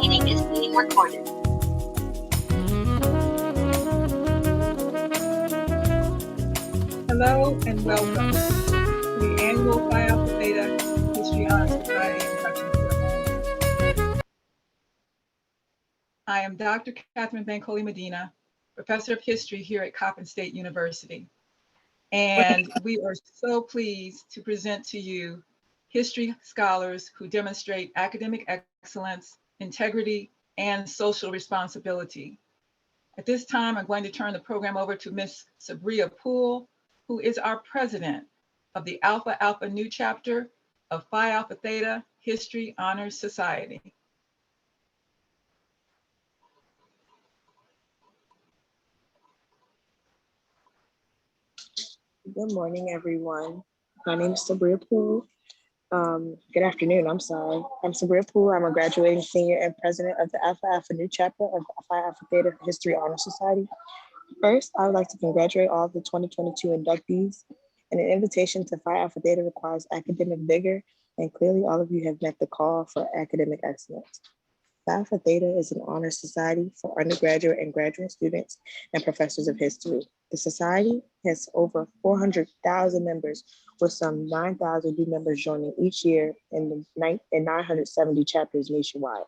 meeting is being recorded. Hello and welcome to the annual Phi Alpha Theta History Honor Society Induction Ceremony. I am Dr. Catherine Bancoli Medina, Professor of History here at Coppin State University. And we are so pleased to present to you history scholars who demonstrate academic excellence, integrity, and social responsibility. At this time, I'm going to turn the program over to Ms. Sabria Poole, who is our president of the Alpha Alpha Nu chapter of Phi Alpha Theta History Honors Society. Good morning, everyone. My name is Sabria Poole. Good afternoon, I'm sorry. I'm Sabria Poole. I'm a graduating senior and president of the Alpha Alpha Nu chapter of Phi Alpha Theta History Honor Society. First, I would like to congratulate all of the 2022 inductees, and an invitation to Phi Alpha Theta requires academic vigor, and clearly all of you have met the call for academic excellence. Phi Alpha Theta is an honor society for undergraduate and graduate students and professors of history. The society has over 400,000 members, with some 9,000 new members joining each year in 970 chapters nationwide.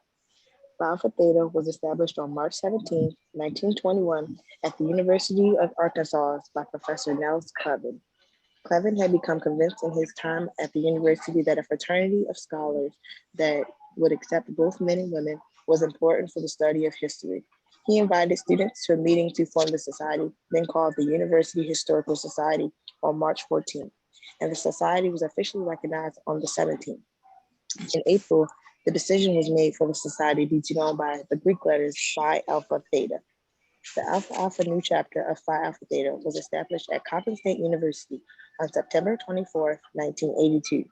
Phi Alpha Theta was established on March 17, 1921 at the University of Arkansas by Professor Nels Clevin. Clevin had become convinced in his time at the university that a fraternity of scholars that would accept both men and women was important for the study of history. He invited students to a meeting to form the society, then called the University Historical Society on March 14th, and the society was officially recognized on the 17th. In April, the decision was made for the society to be known by the Greek letters Phi Alpha Theta. The Alpha Alpha Nu chapter of Phi Alpha Theta was established at Coppin State University on September 24, 1982.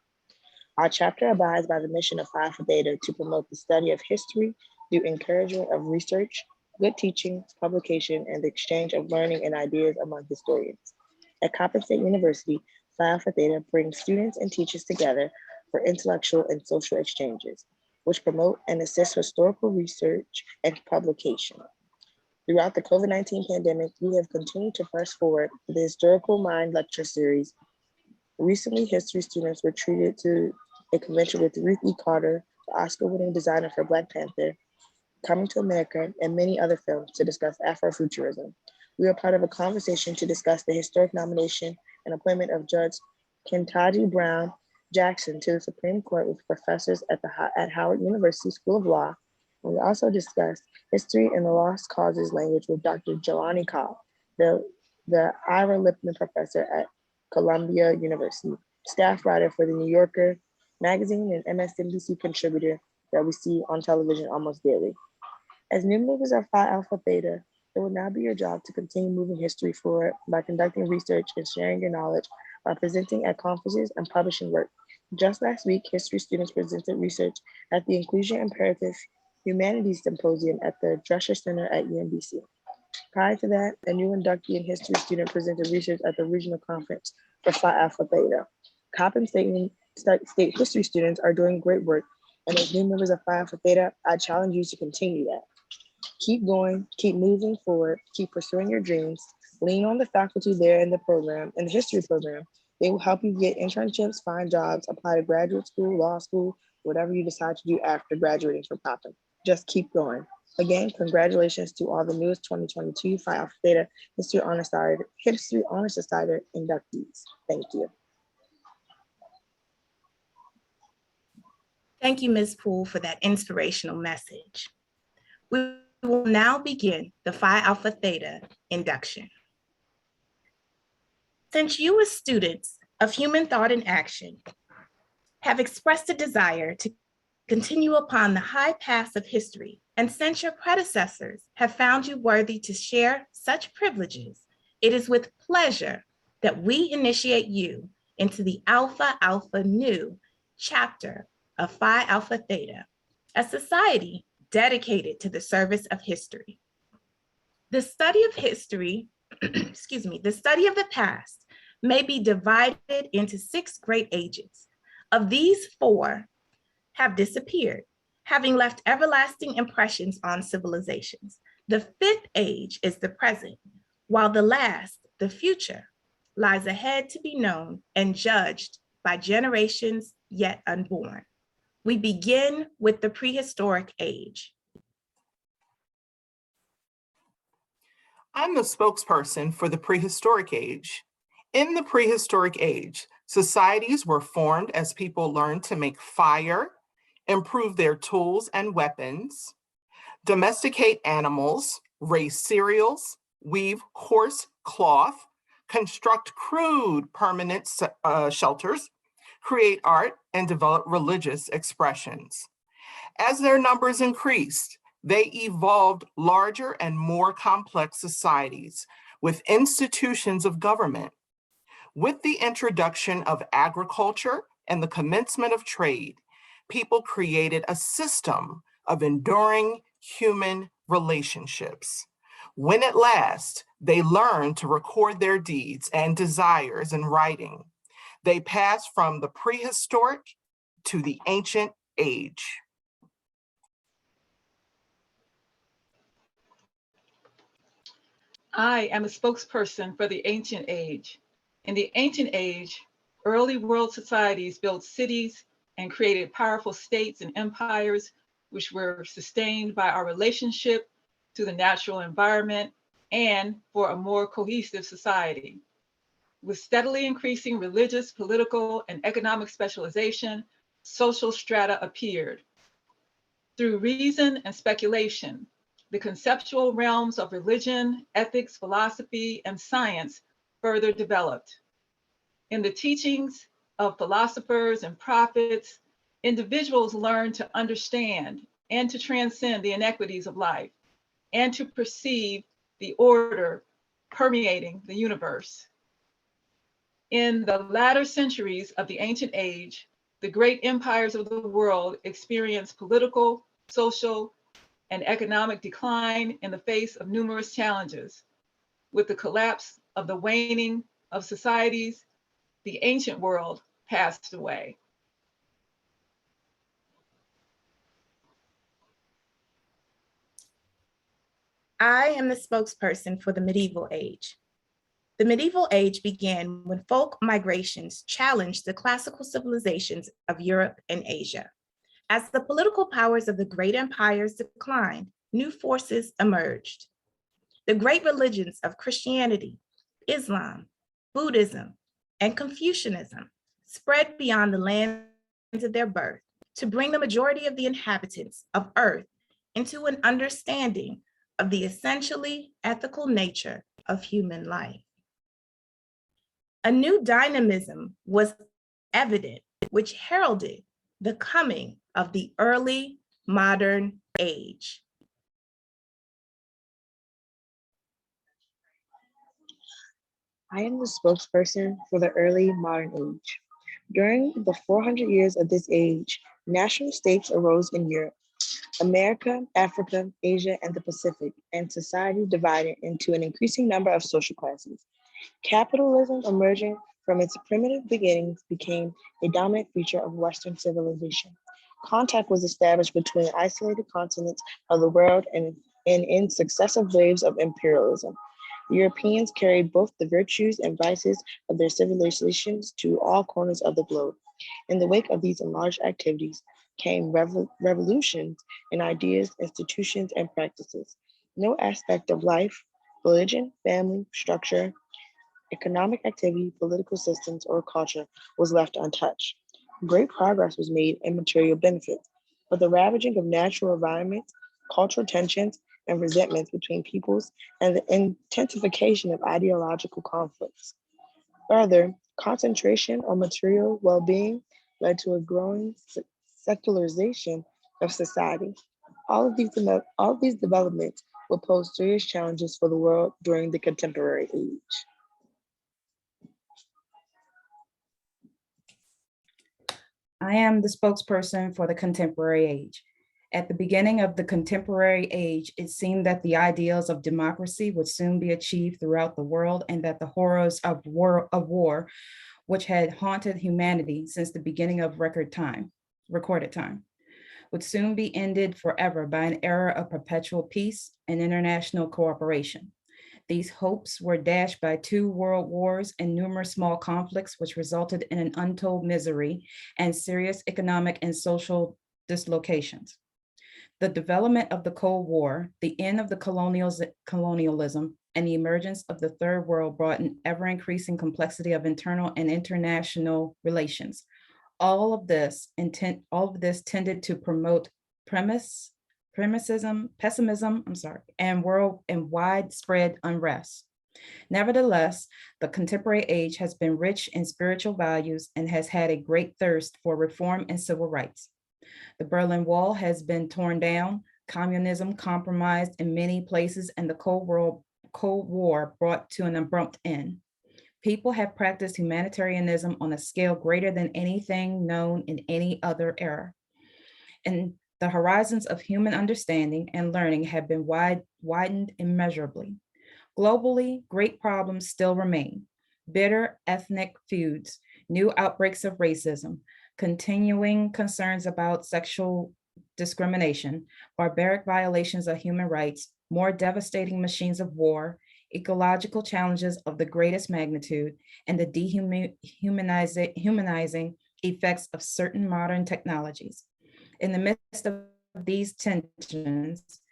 Our chapter abides by the mission of Phi Alpha Theta to promote the study of history through encouragement of research, good teaching, publication, and the exchange of learning and ideas among historians. At Coppin State University, Phi Alpha Theta brings students and teachers together for intellectual and social exchanges, which promote and assist historical research and publication. Throughout the COVID-19 pandemic, we have continued to press forward with the Historical Mind lecture series. Recently, history students were treated to a convention with Ruth E. Carter, the Oscar-winning designer for Black Panther, Coming to America, and many other films to discuss Afrofuturism. We are part of a conversation to discuss the historic nomination and appointment of Judge Ketanji Brown Jackson to the Supreme Court with professors at Howard University School of Law. And we also discussed history and the lost causes language with Dr. Jelani Cobb, the Ira Lipman professor at Columbia University, staff writer for the New Yorker magazine and MSNBC contributor that we see on television almost daily. As new members of Phi Alpha Theta, it will now be your job to continue moving history forward by conducting research and sharing your knowledge by presenting at conferences and publishing work. Just last week, history students presented research at the Inclusion Imperative Humanities Symposium at the Drescher Center at UMBC. Prior to that, a new inductee and history student presented research at the regional conference for Phi Alpha Theta. Coppin State history students are doing great work, and as new members of Phi Alpha Theta, I challenge you to continue that. Keep going, keep moving forward, keep pursuing your dreams, lean on the faculty there in the program, in the history program. They will help you get internships, find jobs, apply to graduate school, law school, whatever you decide to do after graduating from Coppin. Just keep going. Again, congratulations to all the newest 2022 Phi Alpha Theta History Honor Society inductees. Thank you. Thank you, Ms. Poole, for that inspirational message. We will now begin the Phi Alpha Theta induction. Since you as students of human thought and action have expressed a desire to continue upon the high paths of history, and since your predecessors have found you worthy to share such privileges, it is with pleasure that we initiate you into the Alpha Alpha Nu chapter of Phi Alpha Theta, a society dedicated to the service of history. The study of history, the study of the past may be divided into 6 great ages. Of these, 4 have disappeared, having left everlasting impressions on civilizations. The fifth age is the present, while the last, the future, lies ahead to be known and judged by generations yet unborn. We begin with the prehistoric age. I'm the spokesperson for the prehistoric age. In the prehistoric age, societies were formed as people learned to make fire, improve their tools and weapons, domesticate animals, raise cereals, weave coarse cloth, construct crude permanent shelters, create art, and develop religious expressions. As their numbers increased, they evolved larger and more complex societies with institutions of government. With the introduction of agriculture and the commencement of trade, people created a system of enduring human relationships. When at last they learned to record their deeds and desires in writing, they passed from the prehistoric to the ancient age. I am a spokesperson for the ancient age. In the ancient age, early world societies built cities and created powerful states and empires, which were sustained by our relationship to the natural environment and for a more cohesive society. With steadily increasing religious, political, and economic specialization, social strata appeared. Through reason and speculation, the conceptual realms of religion, ethics, philosophy, and science further developed. In the teachings of philosophers and prophets, individuals learned to understand and to transcend the inequities of life and to perceive the order permeating the universe. In the latter centuries of the ancient age, the great empires of the world experienced political, social, and economic decline in the face of numerous challenges. With the collapse of the waning of societies, the ancient world passed away. I am the spokesperson for the medieval age. The medieval age began when folk migrations challenged the classical civilizations of Europe and Asia. As the political powers of the great empires declined, new forces emerged. The great religions of Christianity, Islam, Buddhism, and Confucianism spread beyond the lands of their birth to bring the majority of the inhabitants of Earth into an understanding of the essentially ethical nature of human life. A new dynamism was evident, which heralded the coming of the early modern age. I am the spokesperson for the early modern age. During the 400 years of this age, national states arose in Europe, America, Africa, Asia, and the Pacific, and society divided into an increasing number of social classes. Capitalism, emerging from its primitive beginnings, became a dominant feature of Western civilization. Contact was established between isolated continents of the world and in successive waves of imperialism. Europeans carried both the virtues and vices of their civilizations to all corners of the globe. In the wake of these enlarged activities came revolutions in ideas, institutions, and practices. No aspect of life, religion, family, structure, economic activity, political systems, or culture was left untouched. Great progress was made in material benefits, but the ravaging of natural environments, cultural tensions, and resentments between peoples, and the intensification of ideological conflicts. Further, concentration on material well-being led to a growing secularization of society. All of these developments will pose serious challenges for the world during the contemporary age. I am the spokesperson for the contemporary age. At the beginning of the contemporary age, it seemed that the ideals of democracy would soon be achieved throughout the world and that the horrors of war, which had haunted humanity since the beginning of recorded time, would soon be ended forever by an era of perpetual peace and international cooperation. These hopes were dashed by 2 world wars and numerous small conflicts, which resulted in an untold misery and serious economic and social dislocations. The development of the Cold War, the end of the colonialism, and the emergence of the Third World brought an ever-increasing complexity of internal and international relations. All of this tended to promote pessimism, and widespread unrest. Nevertheless, the contemporary age has been rich in spiritual values and has had a great thirst for reform and civil rights. The Berlin Wall has been torn down, communism compromised in many places, and the Cold War brought to an abrupt end. People have practiced humanitarianism on a scale greater than anything known in any other era. And the horizons of human understanding and learning have been widened immeasurably. Globally, great problems still remain: bitter ethnic feuds, new outbreaks of racism, continuing concerns about sexual discrimination, barbaric violations of human rights, more devastating machines of war, ecological challenges of the greatest magnitude, and the dehumanizing effects of certain modern technologies. In the midst of these tensions,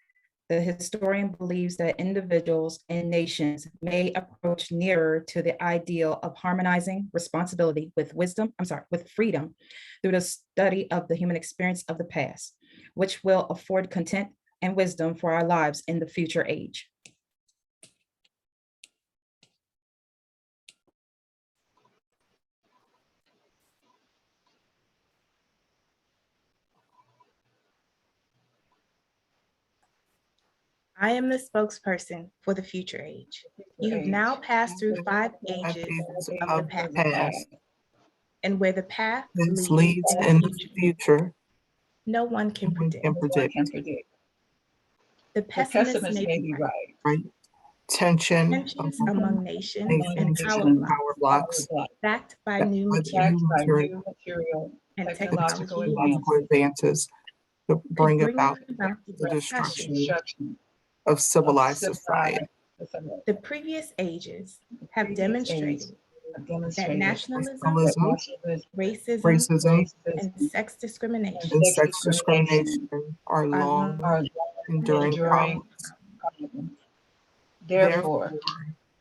the historian believes that individuals and nations may approach nearer to the ideal of harmonizing responsibility with freedom through the study of the human experience of the past, which will afford content and wisdom for our lives in the future age. I am the spokesperson for the future age. You have now passed through 5 ages of the past, and where the path leads in the future, no one can predict. The pessimist may be right. Tensions among nations and power blocks, backed by new material and technological advances to bring about the destruction of civilized society. The previous ages have demonstrated that nationalism, racism, and sex discrimination are long enduring problems. Therefore,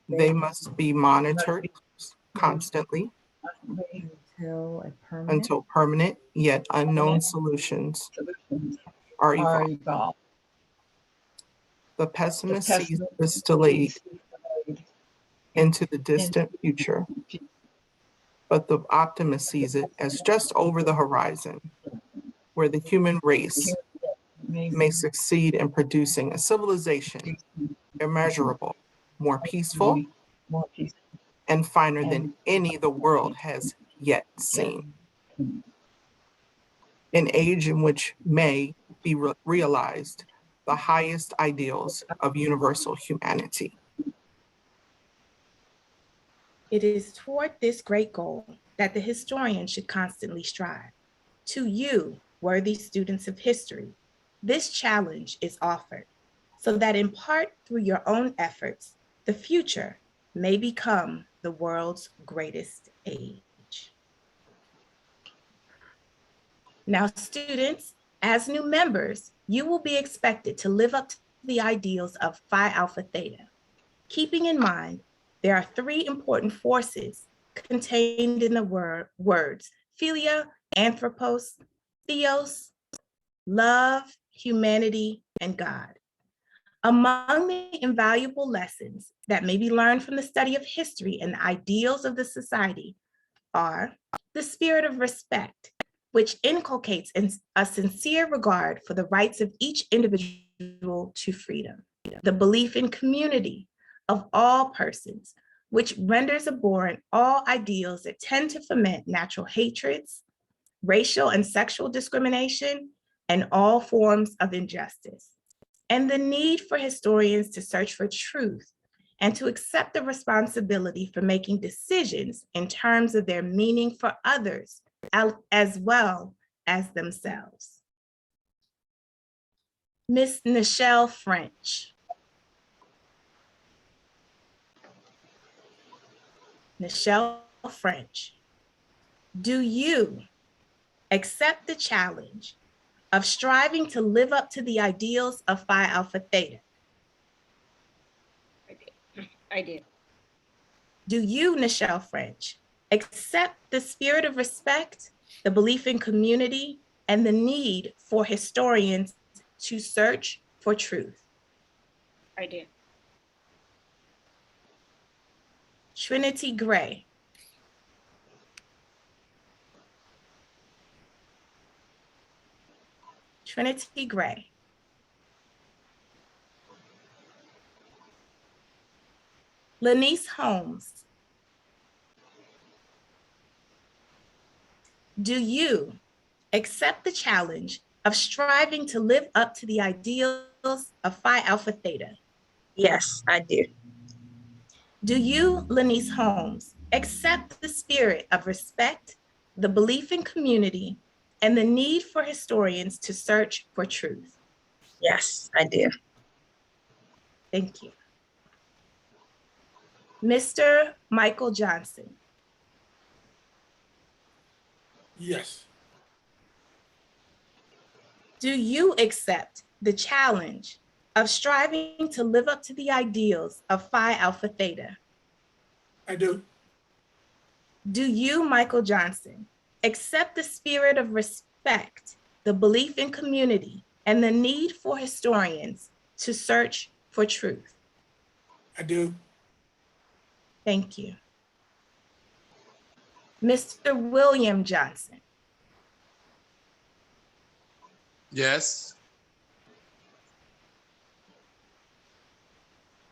they must be monitored constantly until permanent yet unknown solutions are evolved. The pessimist sees this delayed into the distant future, but the optimist sees it as just over the horizon, where the human race may succeed in producing a civilization immeasurable, more peaceful, and finer than any the world has yet seen. An age in which may be realized the highest ideals of universal humanity. It is toward this great goal that the historian should constantly strive. To you, worthy students of history, this challenge is offered so that in part through your own efforts, the future may become the world's greatest age. Now, students, as new members, you will be expected to live up to the ideals of Phi Alpha Theta. Keeping in mind, there are 3 important forces contained in the words philia, anthropos, theos, love, humanity, and God. Among the invaluable lessons that may be learned from the study of history and the ideals of the society are the spirit of respect, which inculcates a sincere regard for the rights of each individual to freedom, the belief in community of all persons, which renders abhorrent all ideals that tend to foment natural hatreds, racial and sexual discrimination, and all forms of injustice, and the need for historians to search for truth and to accept the responsibility for making decisions in terms of their meaning for others as well as themselves. Miss Nichelle French. Nichelle French, do you accept the challenge of striving to live up to the ideals of Phi Alpha Theta? I did. Do you, Nichelle French, accept the spirit of respect, the belief in community, and the need for historians to search for truth? I did. Trinity Gray. Trinity Gray. Lanice Holmes. Do you accept the challenge of striving to live up to the ideals of Phi Alpha Theta? Yes, I do. Do you, Lanice Holmes, accept the spirit of respect, the belief in community, and the need for historians to search for truth? Yes, I do. Thank you. Mr. Michael Johnson. Yes. Do you accept the challenge of striving to live up to the ideals of Phi Alpha Theta? I do. Do you, Michael Johnson, accept the spirit of respect, the belief in community, and the need for historians to search for truth? I do. Thank you. Mr. William Johnson. Yes.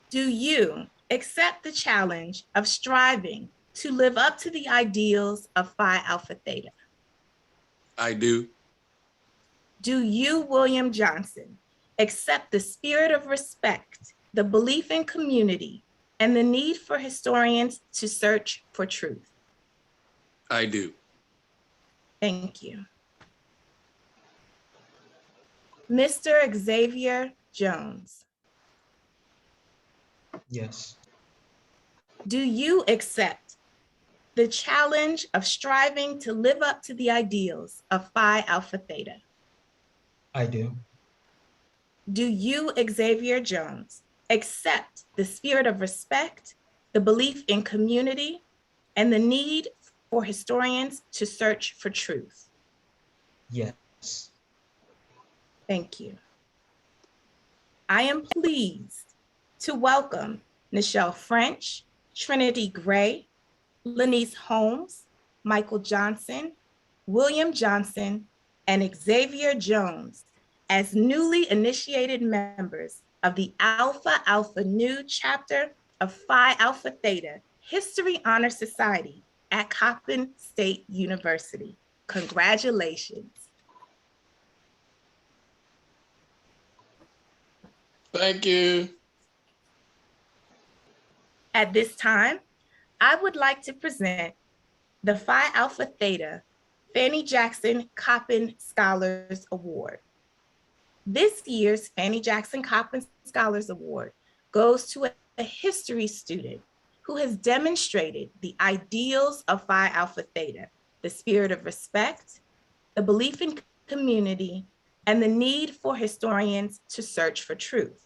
Do you accept the challenge of striving to live up to the ideals of Phi Alpha Theta? I do. Do you, William Johnson, accept the spirit of respect, the belief in community, and the need for historians to search for truth? I do. Thank you. Mr. Xavier Jones. Yes. Do you accept the challenge of striving to live up to the ideals of Phi Alpha Theta? I do. Do you, Xavier Jones, accept the spirit of respect, the belief in community, and the need for historians to search for truth? Yes. Thank you. I am pleased to welcome Nichelle French, Trinity Gray, Lanice Holmes, Michael Johnson, William Johnson, and Xavier Jones as newly initiated members of the Alpha Alpha Nu chapter of Phi Alpha Theta History Honor Society at Coppin State University. Congratulations. Thank you. At this time, I would like to present the Phi Alpha Theta Fannie Jackson Coppin Scholars Award. This year's Fannie Jackson Coppin Scholars Award goes to a history student who has demonstrated the ideals of Phi Alpha Theta, the spirit of respect, the belief in community, and the need for historians to search for truth.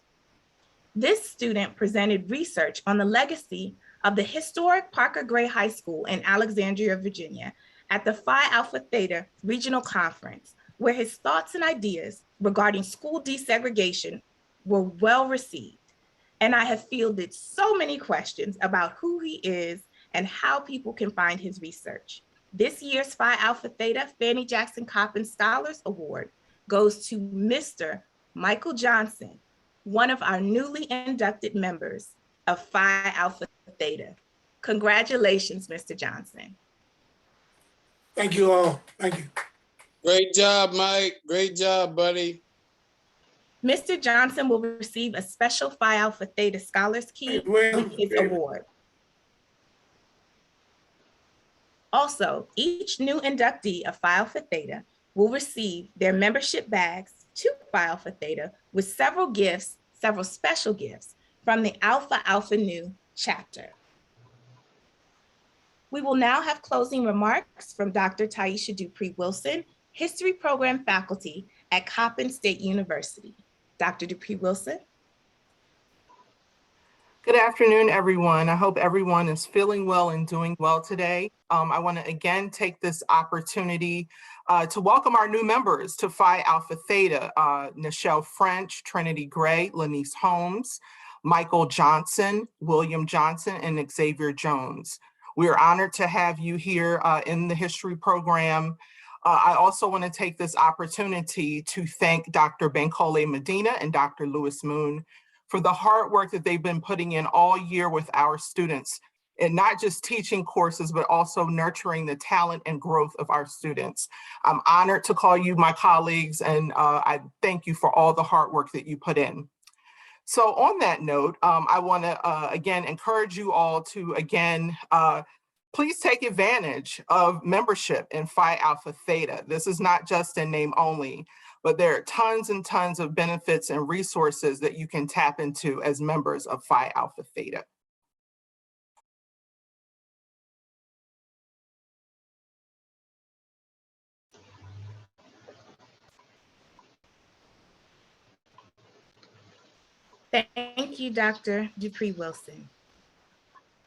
This student presented research on the legacy of the historic Parker Gray High School in Alexandria, Virginia, at the Phi Alpha Theta Regional Conference, where his thoughts and ideas regarding school desegregation were well received. And I have fielded so many questions about who he is and how people can find his research. This year's Phi Alpha Theta Fannie Jackson Coppin Scholars Award goes to Mr. Michael Johnson, one of our newly inducted members of Phi Alpha Theta. Congratulations, Mr. Johnson. Thank you all. Thank you. Great job, Mike. Great job, buddy. Mr. Johnson will receive a special Phi Alpha Theta Scholars Key with his award. Also, each new inductee of Phi Alpha Theta will receive their membership bags to Phi Alpha Theta with several special gifts from the Alpha Alpha Nu chapter. We will now have closing remarks from Dr. Taisha Dupree-Wilson, History Program Faculty at Coppin State University. Dr. Dupree-Wilson. Good afternoon, everyone. I hope everyone is feeling well and doing well today. I want to again take this opportunity to welcome our new members to Phi Alpha Theta, Nichelle French, Trinity Gray, Lanice Holmes, Michael Johnson, William Johnson, and Xavier Jones. We are honored to have you here in the history program. I also want to take this opportunity to thank Dr. Bankole Medina and Dr. Lewis Moon for the hard work that they've been putting in all year with our students, and not just teaching courses, but also nurturing the talent and growth of our students. I'm honored to call you my colleagues, and I thank you for all the hard work that you put in. So on that note, I want to again encourage you all to again, please take advantage of membership in Phi Alpha Theta. This is not just in name only, but there are tons and tons of benefits and resources that you can tap into as members of Phi Alpha Theta. Thank you, Dr. Dupree-Wilson.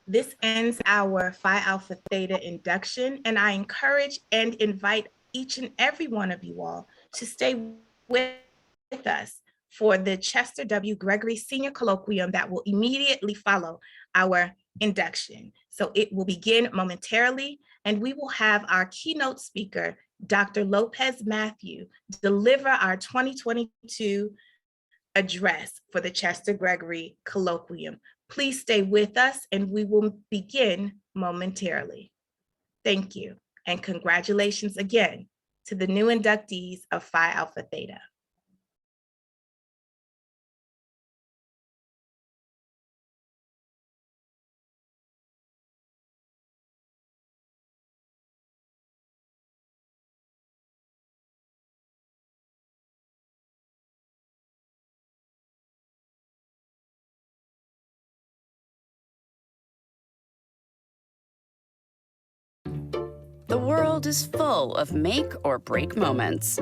This ends our Phi Alpha Theta induction, and I encourage and invite each and every one of you all to stay with us for the Chester W. Gregory Sr. Colloquium that will immediately follow our induction. So it will begin momentarily, and we will have our keynote speaker, Dr. Lopez Matthew, deliver our 2022 address for the Chester Gregory Colloquium. Please stay with us, and we will begin momentarily. Thank you, and congratulations again to the new inductees of Phi Alpha Theta. The world is full of make or break moments.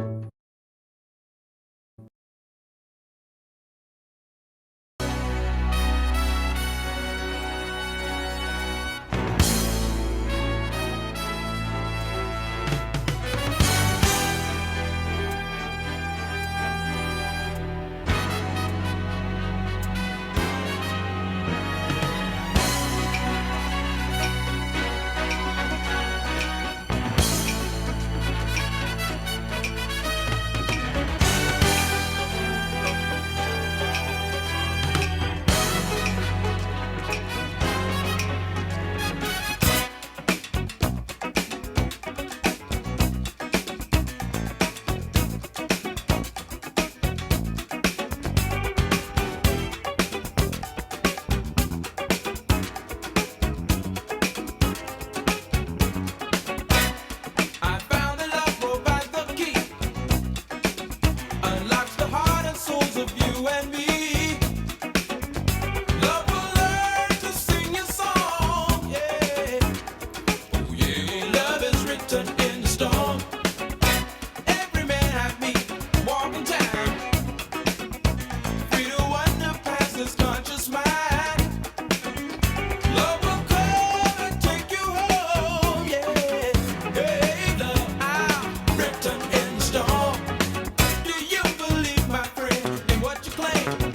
Written in stone. Do you believe, my friend, in what you claim?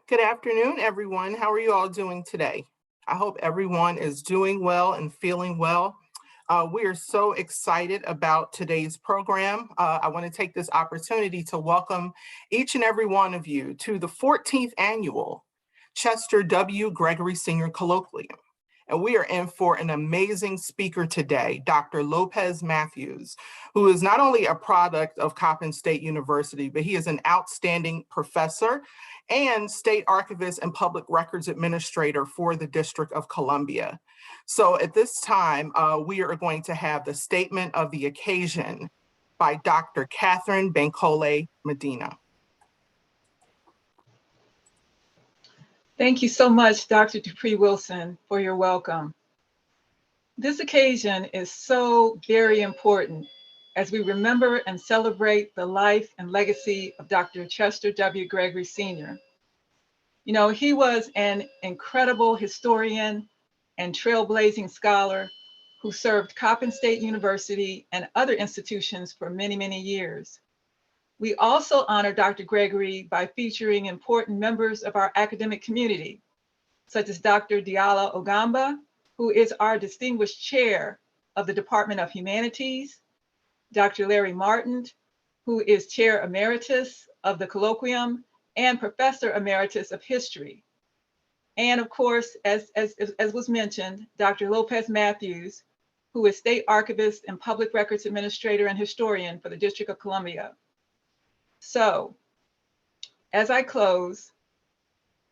Good afternoon, everyone. How are you all doing today? I hope everyone is doing well and feeling well. We are so excited about today's program. I want to take this opportunity to welcome each and every one of you to the 14th Annual Chester W. Gregory Sr. Colloquium. And we are in for an amazing speaker today, Dr. Lopez Matthews, who is not only a product of Coppin State University, but he is an outstanding professor and state archivist and public records administrator for the District of Columbia. So at this time, we are going to have the statement of the occasion by Dr. Catherine Bankole Medina. Thank you so much, Dr. Dupree Wilson, for your welcome. This occasion is so very important as we remember and celebrate the life and legacy of Dr. Chester W. Gregory Sr. You know, he was an incredible historian and trailblazing scholar who served Coppin State University and other institutions for many, many years. We also honor Dr. Gregory by featuring important members of our academic community, such as Dr. Diala Ogamba, who is our distinguished chair of the Department of Humanities, Dr. Larry Martin, who is chair emeritus of the Colloquium and professor emeritus of history. And of course, as was mentioned, Dr. Lopez Matthews, who is state archivist and public records administrator and historian for the District of Columbia. So, as I close,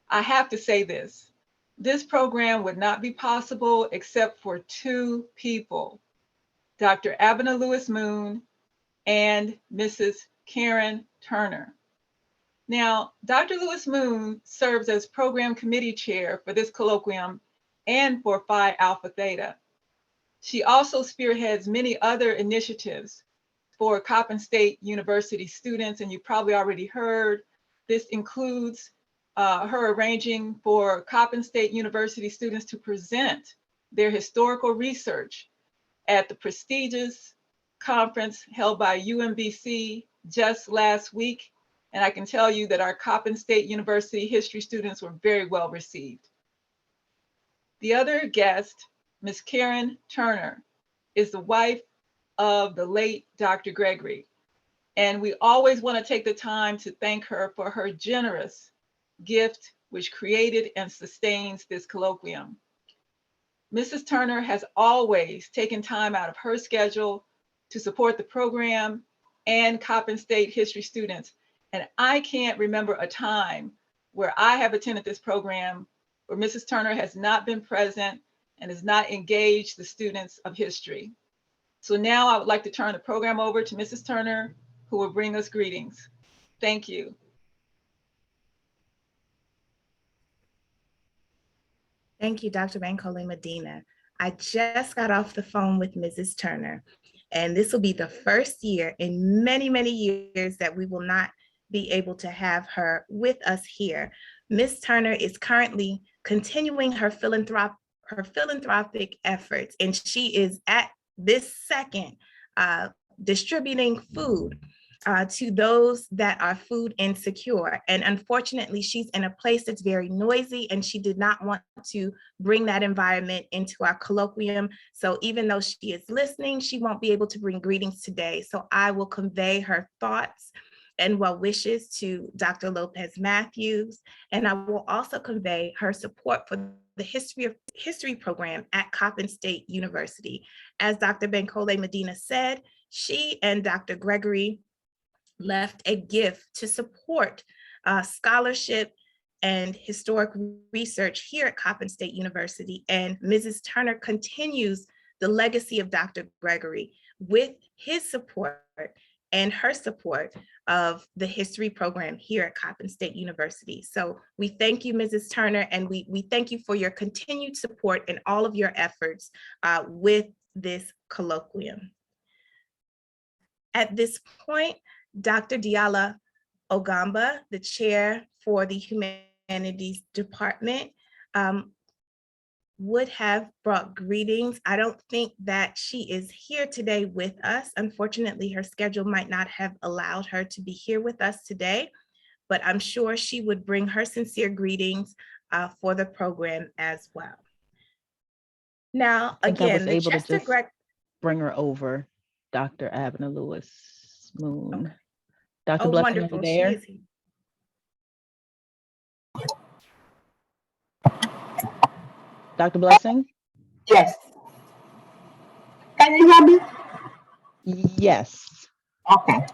I have to say this. This program would not be possible except for two people, Dr. Abena Lewis-Moon and Mrs. Karen Turner. Now, Dr. Lewis-Moon serves as program committee chair for this colloquium and for Phi Alpha Theta. She also spearheads many other initiatives for Coppin State University students, and you probably already heard, this includes her arranging for Coppin State University students to present their historical research at the prestigious conference held by UMBC just last week. And I can tell you that our Coppin State University history students were very well received. The other guest, Ms. Karen Turner, is the wife of the late Dr. Gregory. And we always want to take the time to thank her for her generous gift, which created and sustains this colloquium. Mrs. Turner has always taken time out of her schedule to support the program and Coppin State history students. And I can't remember a time where I have attended this program where Mrs. Turner has not been present and has not engaged the students of history. So now I would like to turn the program over to Mrs. Turner, who will bring us greetings. Thank you. Thank you, Dr. Bankole Medina. I just got off the phone with Mrs. Turner, and this will be the first year in many, many years that we will not be able to have her with us here. Ms. Turner is currently continuing her philanthropic efforts, and she is at this second distributing food to those that are food insecure. And unfortunately, she's in a place that's very noisy, and she did not want to bring that environment into our colloquium. So even though she is listening, she won't be able to bring greetings today. So I will convey her thoughts and well wishes to Dr. Lopez Matthews. And I will also convey her support for the history program at Coppin State University. As Dr. Bankole Medina said, she and Dr. Gregory left a gift to support scholarship and historic research here at Coppin State University. And Mrs. Turner continues the legacy of Dr. Gregory with his support and her support of the history program here at Coppin State University. So we thank you, Mrs. Turner, and we thank you for your continued support and all of your efforts with this colloquium. At this point, Dr. Diala Ogamba, the chair for the Humanities Department, would have brought greetings. I don't think that she is here today with us. Unfortunately, her schedule might not have allowed her to be here with us today, but I'm sure she would bring her sincere greetings for the program as well. Now, I think I was again, the able to Chester just bring her over, Dr. Abner Lewis Moon. Okay. Dr. Oh, Blessing, are you wonderful. She there? is here. Dr. Blessing? Yes. Can you hear me? Yes. Okay.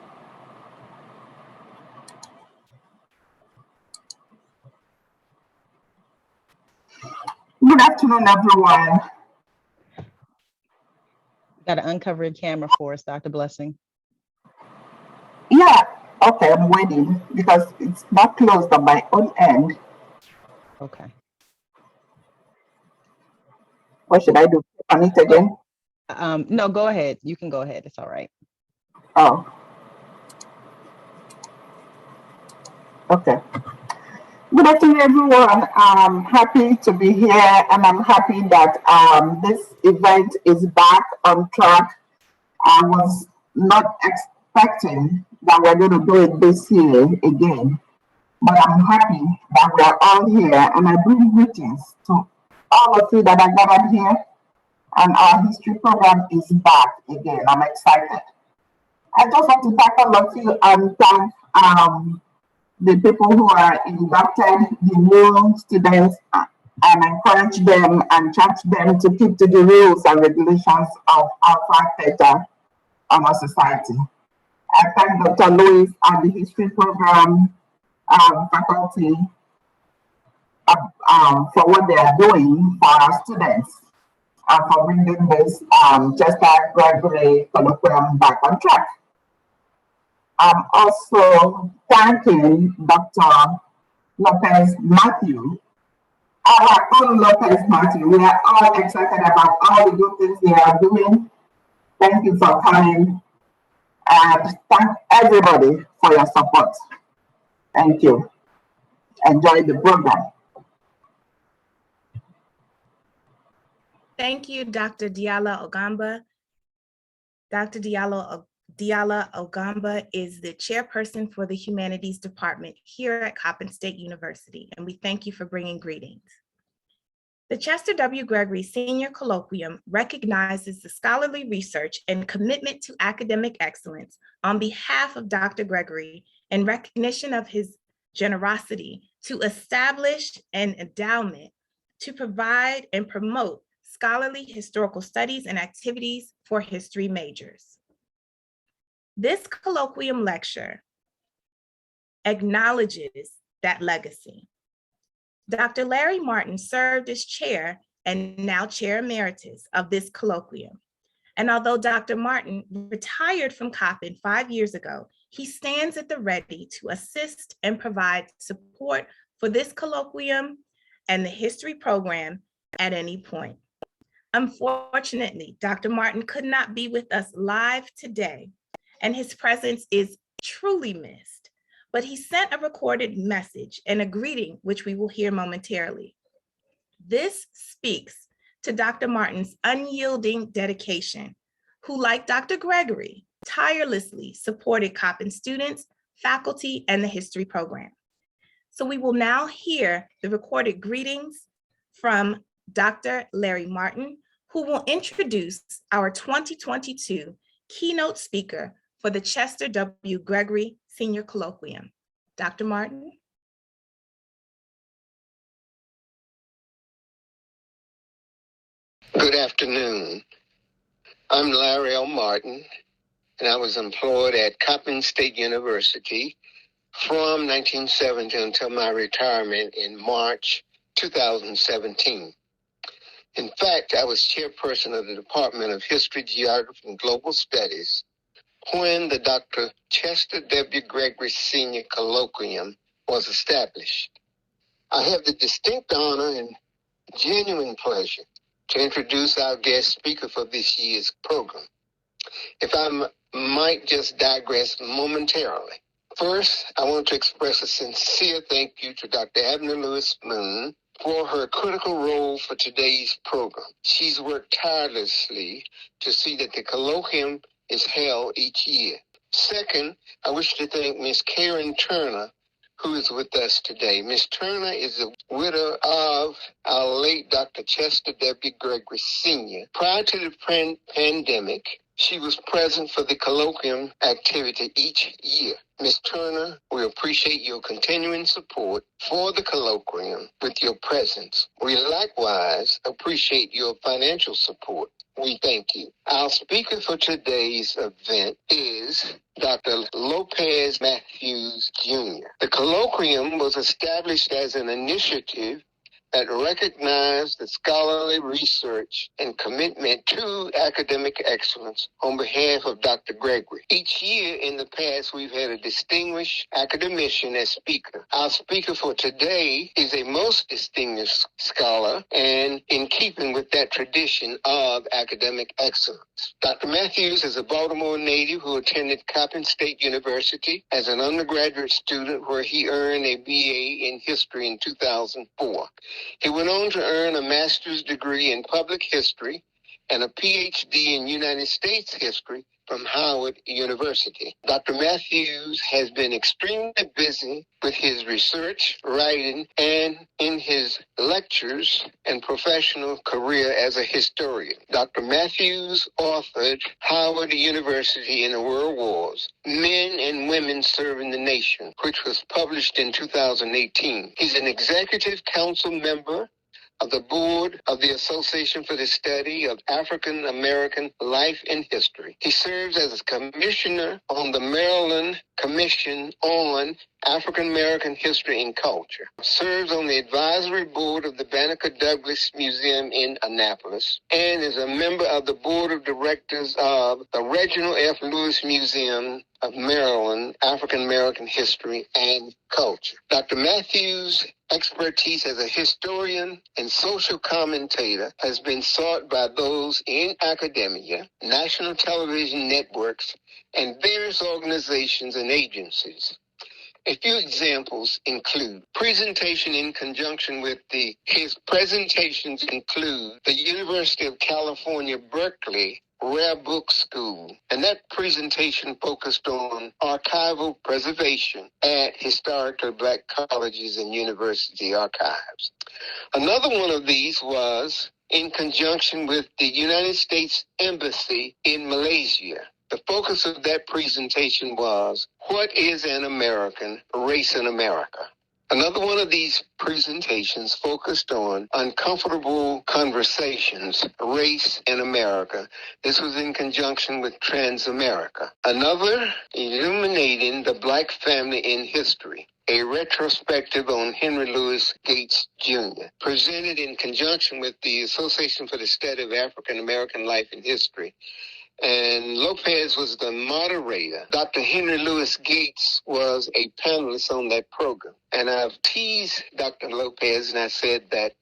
Good afternoon, everyone. Got to uncover your camera for us, Dr. Blessing. Yeah, okay, I'm waiting because it's not closed on my own end. Okay. What should I do? Click on it again? No, go ahead. You can go ahead. It's all right. Oh. Okay. Good afternoon, everyone. I'm happy to be here, and I'm happy that this event is back on track. I was not expecting that we're going to do it this year again, but I'm happy that we are all here, and I bring greetings to all of you that are gathered here, and our history program is back again. I'm excited. I just want to thank all of you and thank the people who are inducted, the new students, and encourage them and charge them to keep to the rules and regulations of Alpha Theta Honor Society. I thank Dr. Lewis and the history program faculty for what they are doing for our students and for bringing this Chester Gregory Colloquium back on track. I'm also thanking Dr. Lopez Matthew, our own Lopez Matthew. We are all excited about all the good things they are doing. Thank you for coming, and thank everybody for your support. Thank you. Enjoy the program. Thank you, Dr. Diala Ogamba. Dr. Diala Ogamba is the chairperson for the Humanities Department here at Coppin State University, and we thank you for bringing greetings. The Chester W. Gregory Sr. Colloquium recognizes the scholarly research and commitment to academic excellence on behalf of Dr. Gregory in recognition of his generosity to establish an endowment to provide and promote scholarly historical studies and activities for history majors. This colloquium lecture acknowledges that legacy. Dr. Larry Martin served as chair and now chair emeritus of this colloquium. And although Dr. Martin retired from Coppin 5 years ago, he stands at the ready to assist and provide support for this colloquium and the history program at any point. Unfortunately, Dr. Martin could not be with us live today, and his presence is truly missed, but he sent a recorded message and a greeting, which we will hear momentarily. This speaks to Dr. Martin's unyielding dedication, who, like Dr. Gregory, tirelessly supported Coppin students, faculty, and the history program. So we will now hear the recorded greetings from Dr. Larry Martin, who will introduce our 2022 keynote speaker for the Chester W. Gregory Sr. Colloquium. Dr. Martin. Good afternoon. I'm Larry L. Martin, and I was employed at Coppin State University from 1970 until my retirement in March 2017. In fact, I was chairperson of the Department of History, Geography, and Global Studies when the Dr. Chester W. Gregory Sr. Colloquium was established. I have the distinct honor and genuine pleasure to introduce our guest speaker for this year's program. If I might just digress momentarily. First, I want to express a sincere thank you to Dr. Abner Lewis Moon for her critical role for today's program. She's worked tirelessly to see that the colloquium is held each year. Second, I wish to thank Ms. Karen Turner who is with us today. Ms. Turner is the widow of our late Dr. Chester W. Gregory Sr. Prior to the pandemic, she was present for the colloquium activity each year. Ms. Turner, we appreciate your continuing support for the colloquium with your presence. We likewise appreciate your financial support. We thank you. Our speaker for today's event is Dr. Lopez Matthews Jr. The colloquium was established as an initiative that recognized the scholarly research and commitment to academic excellence on behalf of Dr. Gregory. Each year in the past, we've had a distinguished academician as speaker. Our speaker for today is a most distinguished scholar and in keeping with that tradition of academic excellence. Dr. Matthews is a Baltimore native who attended Coppin State University as an undergraduate student where he earned a BA in history in 2004. He went on to earn a master's degree in public history and a PhD in United States history from Howard University. Dr. Matthews has been extremely busy with his research, writing, and in his lectures and professional career as a historian. Dr. Matthews authored Howard University in the World Wars, Men and Women Serving the Nation, which was published in 2018. He's an executive council member of the board of the Association for the Study of African American Life and History. He serves as a commissioner on the Maryland Commission on African American History and Culture, serves on the advisory board of the Banneker Douglas Museum in Annapolis, and is a member of the board of directors of the Reginald F. Lewis Museum of Maryland, African American History and Culture. Dr. Matthews' expertise as a historian and social commentator has been sought by those in academia, national television networks, and various organizations and agencies. A few examples include presentation in conjunction with his presentations include the University of California, Berkeley Rare Book School, and that presentation focused on archival preservation at historically Black colleges and university archives. Another one of these was in conjunction with the United States Embassy in Malaysia. The focus of that presentation was, what is an American, race in America? Another one of these presentations focused on uncomfortable conversations, race in America. This was in conjunction with Transamerica. Another, illuminating the Black family in history, a retrospective on Henry Louis Gates Jr., presented in conjunction with the Association for the Study of African American Life and History. And Lopez was the moderator. Dr. Henry Louis Gates was a panelist on that program. And I've teased Dr. Lopez and I said that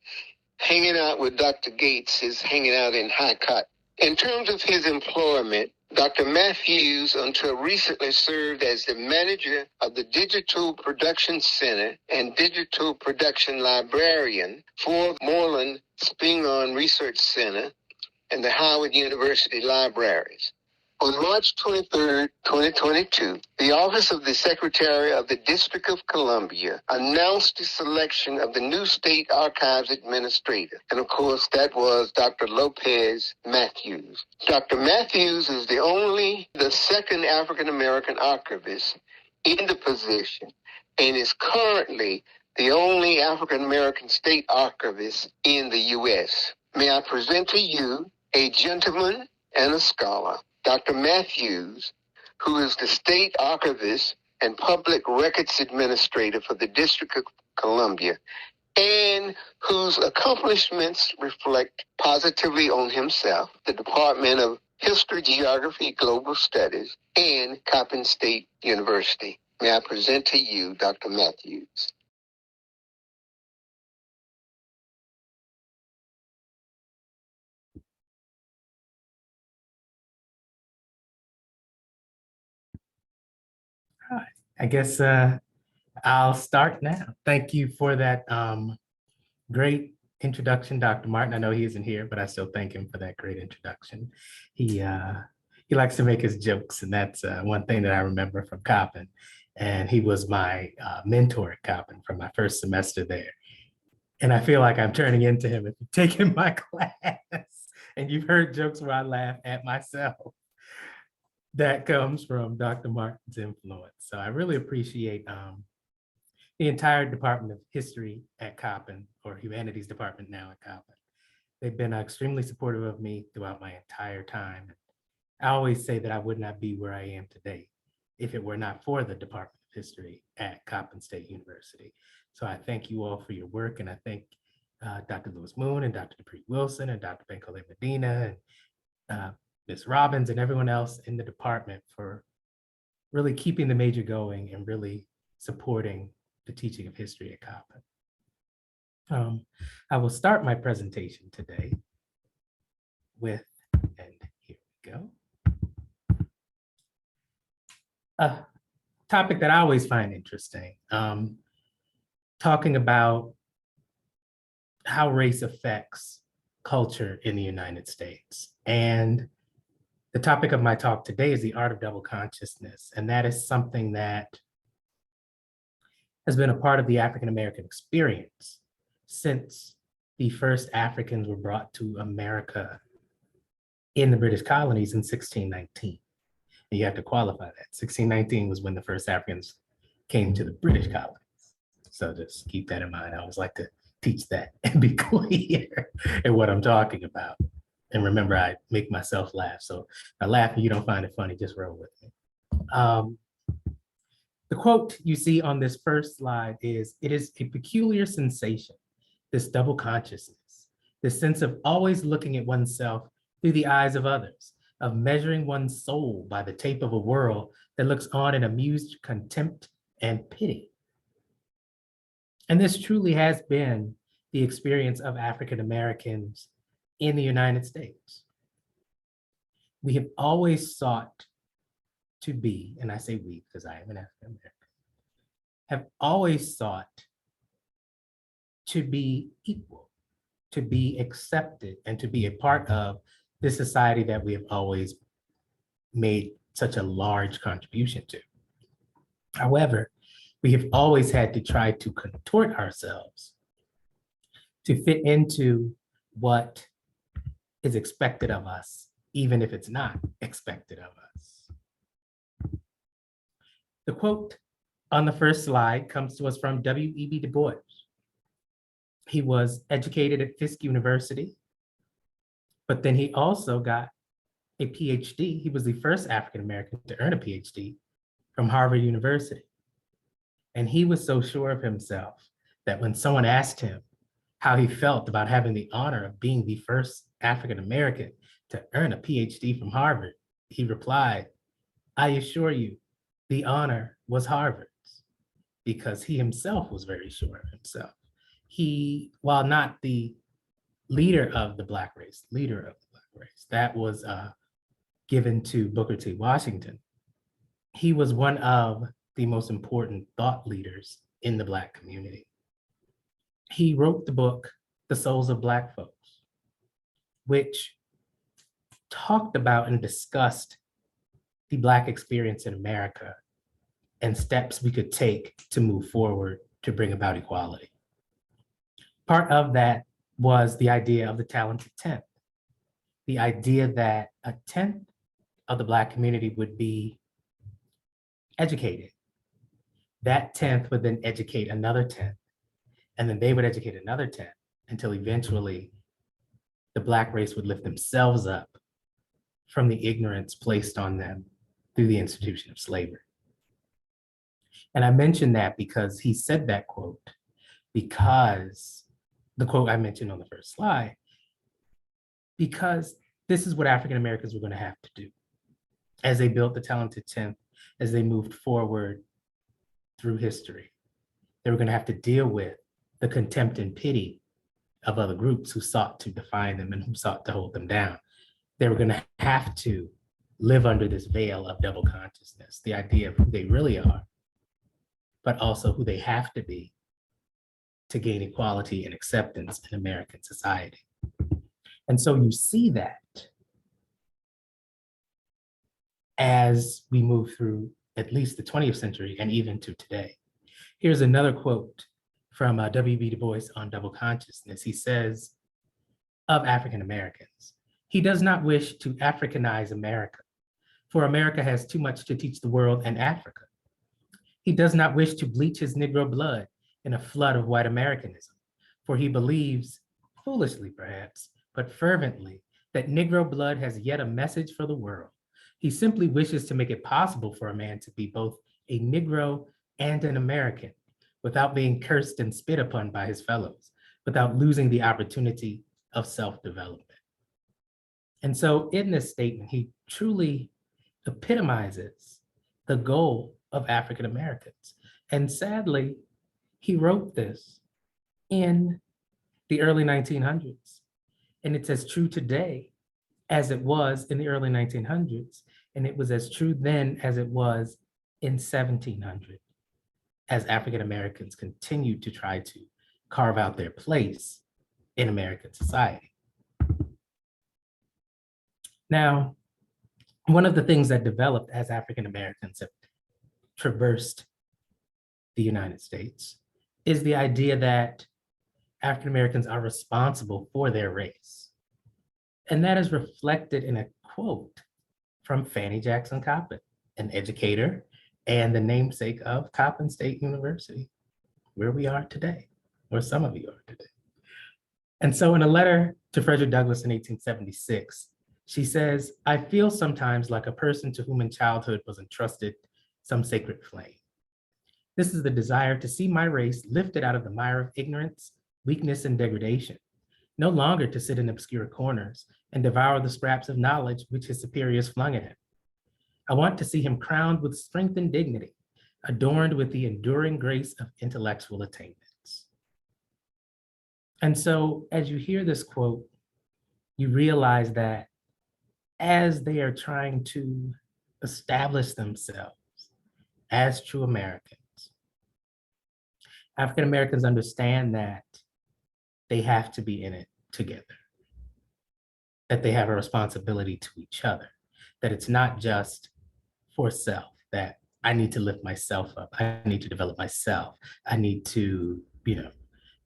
hanging out with Dr. Gates is hanging out in high cotton. In terms of his employment, Dr. Matthews, until recently, served as the manager of the Digital Production Center and Digital Production Librarian for Moreland Spingarn Research Center and the Howard University Libraries. On March 23, 2022, the Office of the Secretary of the District of Columbia announced the selection of the new State Archives Administrator. And of course, that was Dr. Lopez Matthews. Dr. Matthews is the second African-American archivist in the position and is currently the only African-American state archivist in the U.S. May I present to you a gentleman and a scholar, Dr. Matthews, who is the State Archivist and Public Records Administrator for the District of Columbia, and whose accomplishments reflect positively on himself, the Department of History, Geography, Global Studies, and Coppin State University. May I present to you Dr. Matthews. I guess I'll start now. Thank you for that great introduction, Dr. Martin. I know he isn't here, but I still thank him for that great introduction. He likes to make his jokes, and that's one thing that I remember from Coppin. And he was my mentor at Coppin from my first semester there. And I feel like I'm turning into him if you've taken my class and you've heard jokes where I laugh at myself. That comes from Dr. Martin's influence. So I really appreciate the entire Department of History at Coppin, or Humanities Department now at Coppin. They've been extremely supportive of me throughout my entire time. I always say that I would not be where I am today if it were not for the Department of History at Coppin State University. So I thank you all for your work, and I thank Dr. Lewis Moon and Dr. Dupree Wilson and Dr. Bankole Medina and Ms. Robbins and everyone else in the department for really keeping the major going and really supporting the teaching of history at Coppin. I will start my presentation today with, and here we go, a topic that I always find interesting, talking about how race affects culture in the United States. And the topic of my talk today is the art of double consciousness. And that is something that has been a part of the African-American experience since the first Africans were brought to America in the British colonies in 1619. And you have to qualify that. 1619 was when the first Africans came to the British colonies. So just keep that in mind. I always like to teach that and be clear in what I'm talking about. And remember, I make myself laugh. So if I laugh and you don't find it funny, just roll with me. The quote you see on this first slide is, "It is a peculiar sensation, this double consciousness, this sense of always looking at oneself through the eyes of others, of measuring one's soul by the tape of a world that looks on in amused contempt and pity." And this truly has been the experience of African Americans in the United States. We have always sought to be, and I say we because I am an African American, have always sought to be equal, to be accepted, and to be a part of this society that we have always made such a large contribution to. However, we have always had to try to contort ourselves to fit into what is expected of us, even if it's not expected of us. The quote on the first slide comes to us from W.E.B. Du Bois. He was educated at Fisk University, but then he also got a PhD. He was the first African-American to earn a PhD from Harvard University. And he was so sure of himself that when someone asked him how he felt about having the honor of being the first African-American to earn a PhD from Harvard, he replied, "I assure you, the honor was Harvard's," because he himself was very sure of himself. He, while not the leader of the Black race, that was given to Booker T. Washington, he was one of the most important thought leaders in the Black community. He wrote the book, The Souls of Black Folks, which talked about and discussed the Black experience in America and steps we could take to move forward to bring about equality. Part of that was the idea of the talented 10th, the idea that a 10th of the Black community would be educated. That 10th would then educate another 10th, and then they would educate another 10th until eventually the Black race would lift themselves up from the ignorance placed on them through the institution of slavery. And I mention that because he said that quote, because the quote I mentioned on the first slide, because this is what African Americans were going to have to do as they built the talented 10th, as they moved forward through history. They were going to have to deal with the contempt and pity of other groups who sought to define them and who sought to hold them down. They were going to have to live under this veil of double consciousness, the idea of who they really are, but also who they have to be to gain equality and acceptance in American society. And so you see that as we move through at least the 20th century and even to today. Here's another quote from W.B. Du Bois on double consciousness. He says of African Americans, he does not wish to Africanize America, for America has too much to teach the world and Africa. He does not wish to bleach his Negro blood in a flood of white Americanism, for he believes, foolishly perhaps, but fervently, that Negro blood has yet a message for the world. He simply wishes to make it possible for a man to be both a Negro and an American without being cursed and spit upon by his fellows, without losing the opportunity of self-development. And so in this statement, he truly epitomizes the goal of African Americans. And sadly, he wrote this in the early 1900s. And it's as true today as it was in the early 1900s. And it was as true then as it was in 1700, as African Americans continued to try to carve out their place in American society. Now, one of the things that developed as African Americans have traversed the United States is the idea that African Americans are responsible for their race. And that is reflected in a quote from Fannie Jackson Coppin, an educator and the namesake of Coppin State University, where we are today, where some of you are today. And so in a letter to Frederick Douglass in 1876, she says, "I feel sometimes like a person to whom in childhood was entrusted some sacred flame. This is the desire to see my race lifted out of the mire of ignorance, weakness, and degradation, no longer to sit in obscure corners and devour the scraps of knowledge which his superiors flung at him. I want to see him crowned with strength and dignity, adorned with the enduring grace of intellectual attainments." And so as you hear this quote, you realize that as they are trying to establish themselves as true Americans, African Americans understand that they have to be in it together, that they have a responsibility to each other, that it's not just for self, that I need to lift myself up, I need to develop myself, I need to,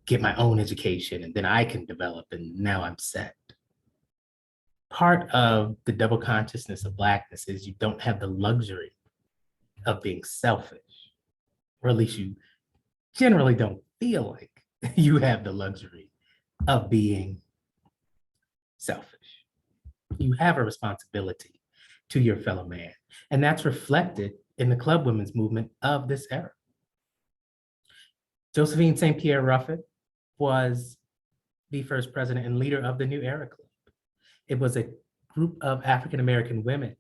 get my own education and then I can develop and now I'm set. Part of the double consciousness of Blackness is you don't have the luxury of being selfish, or at least you generally don't feel like you have the luxury of being selfish. You have a responsibility to your fellow man, and that's reflected in the club women's movement of this era. Josephine St. Pierre Ruffin was the first president and leader of the New Era Club. It was a group of African American women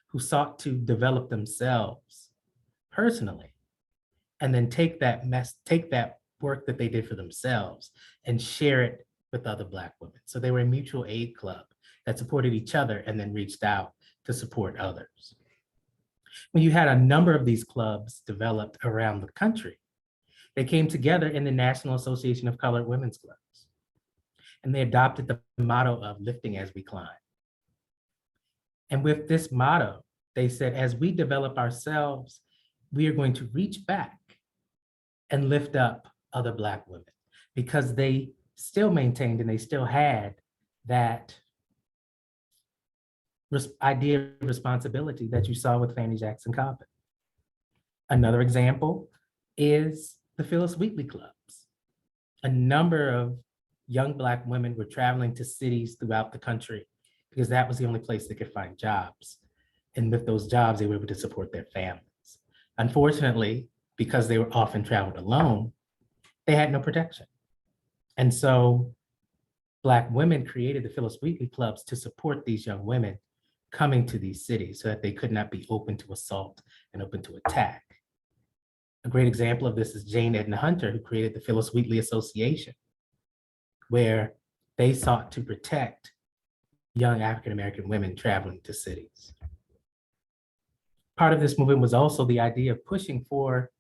who sought to develop themselves personally, and then take that work that they did for themselves and share it with other Black women. So they were a mutual aid club that supported each other and then reached out to support others. When you had a number of these clubs developed around the country, they came together in the National Association of Colored Women's Clubs. And they adopted the motto of lifting as we climb. And with this motto, they said, as we develop ourselves, we are going to reach back and lift up other Black women, because they still maintained and they still had that idea of responsibility that you saw with Fannie Jackson Coppin. Another example is the Phyllis Wheatley clubs. A number of young Black women were traveling to cities throughout the country because that was the only place they could find jobs. And with those jobs, they were able to support their families. Unfortunately, because they were often traveled alone, they had no protection. And so Black women created the Phyllis Wheatley clubs to support these young women coming to these cities so that they could not be open to assault and open to attack. A great example of this is Jane Edna Hunter, who created the Phyllis Wheatley Association, where they sought to protect young African-American women traveling to cities. Part of this movement was also the idea of pushing for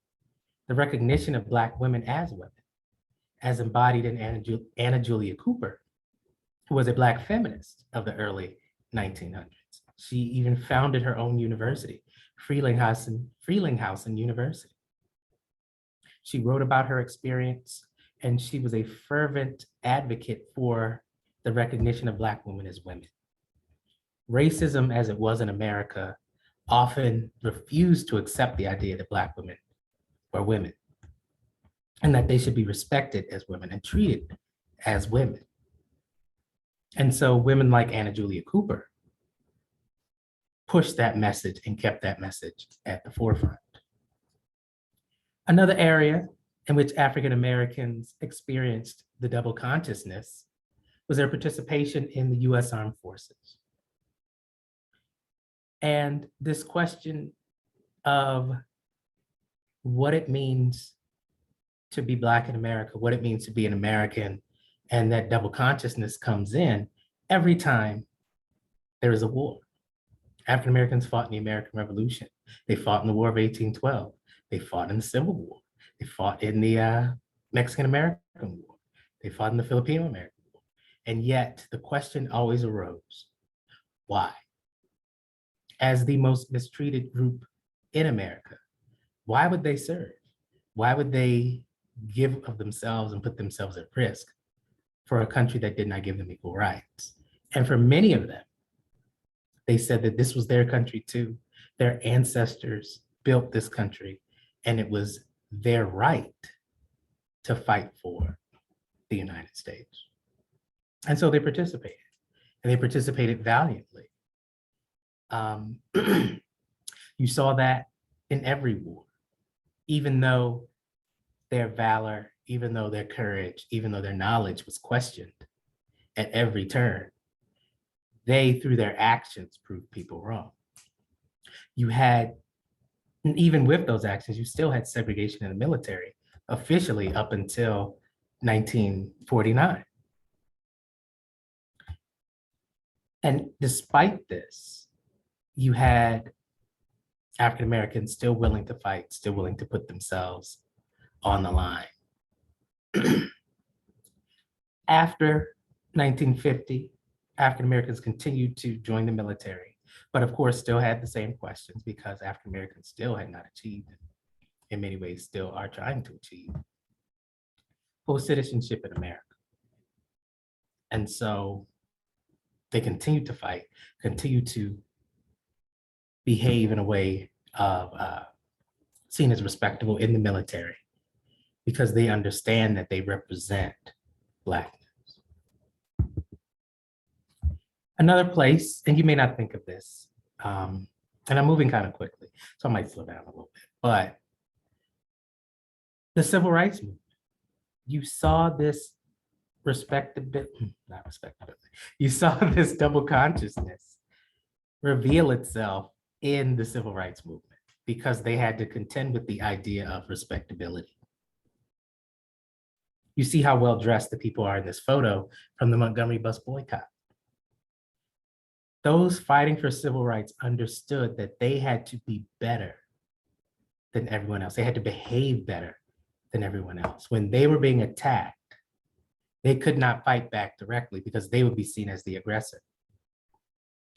the recognition of Black women, as embodied in Anna Julia Cooper, who was a Black feminist of the early 1900s. She even founded her own university, Frelinghuysen University. She wrote about her experience, and she was a fervent advocate for the recognition of Black women as women. Racism, as it was in America, often refused to accept the idea that Black women were women and that they should be respected as women and treated as women. And so women like Anna Julia Cooper pushed that message and kept that message at the forefront. Another area in which African Americans experienced the double consciousness was their participation in the US Armed Forces. And this question of what it means to be Black in America, what it means to be an American, and that double consciousness comes in every time there is a war. African Americans fought in the American Revolution. They fought in the War of 1812. They fought in the Civil War. They fought in the Mexican-American War. They fought in the Filipino-American War. And yet the question always arose, why? As the most mistreated group in America, why would they serve? Why would they give of themselves and put themselves at risk for a country that did not give them equal rights? And for many of them, they said that this was their country too. Their ancestors built this country, and it was their right to fight for the United States. And so they participated, and they participated valiantly. You saw that in every war, even though their valor, even though their courage, even though their knowledge was questioned at every turn, they, through their actions, proved people wrong. You had, and even with those actions, you still had segregation in the military officially up until 1949. And despite this, you had African Americans still willing to fight, still willing to put themselves on the line. After 1950, African Americans continued to join the military, but of course still had the same questions because African Americans still had not achieved, in many ways still are trying to achieve, full citizenship in America. And so they continued to fight, continued to behave in a way of seen as respectable in the military because they understand that they represent Blackness. Another place, and you may not think of this, and I'm moving kind of quickly, so I might slow down a little bit, but the Civil Rights Movement, you saw this you saw this double consciousness reveal itself in the Civil Rights Movement because they had to contend with the idea of respectability. You see how well dressed the people are in this photo from the Montgomery bus boycott. Those fighting for civil rights understood that they had to be better than everyone else. They had to behave better than everyone else. When they were being attacked, they could not fight back directly because they would be seen as the aggressor,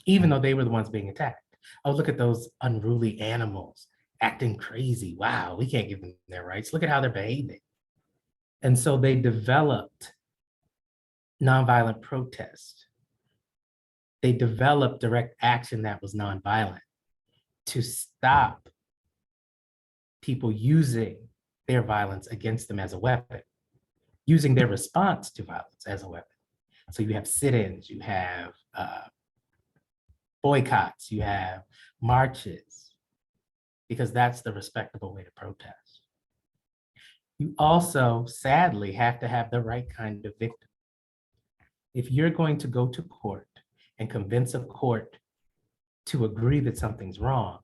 even though they were the ones being attacked. Oh, look at those unruly animals acting crazy. Wow, we can't give them their rights. Look at how they're behaving. And so they developed nonviolent protest. They developed direct action that was nonviolent to stop people using their violence against them as a weapon, using their response to violence as a weapon. So you have sit-ins, you have boycotts, you have marches, because that's the respectable way to protest. You also, sadly, have to have the right kind of victim. If you're going to go to court and convince a court to agree that something's wrong,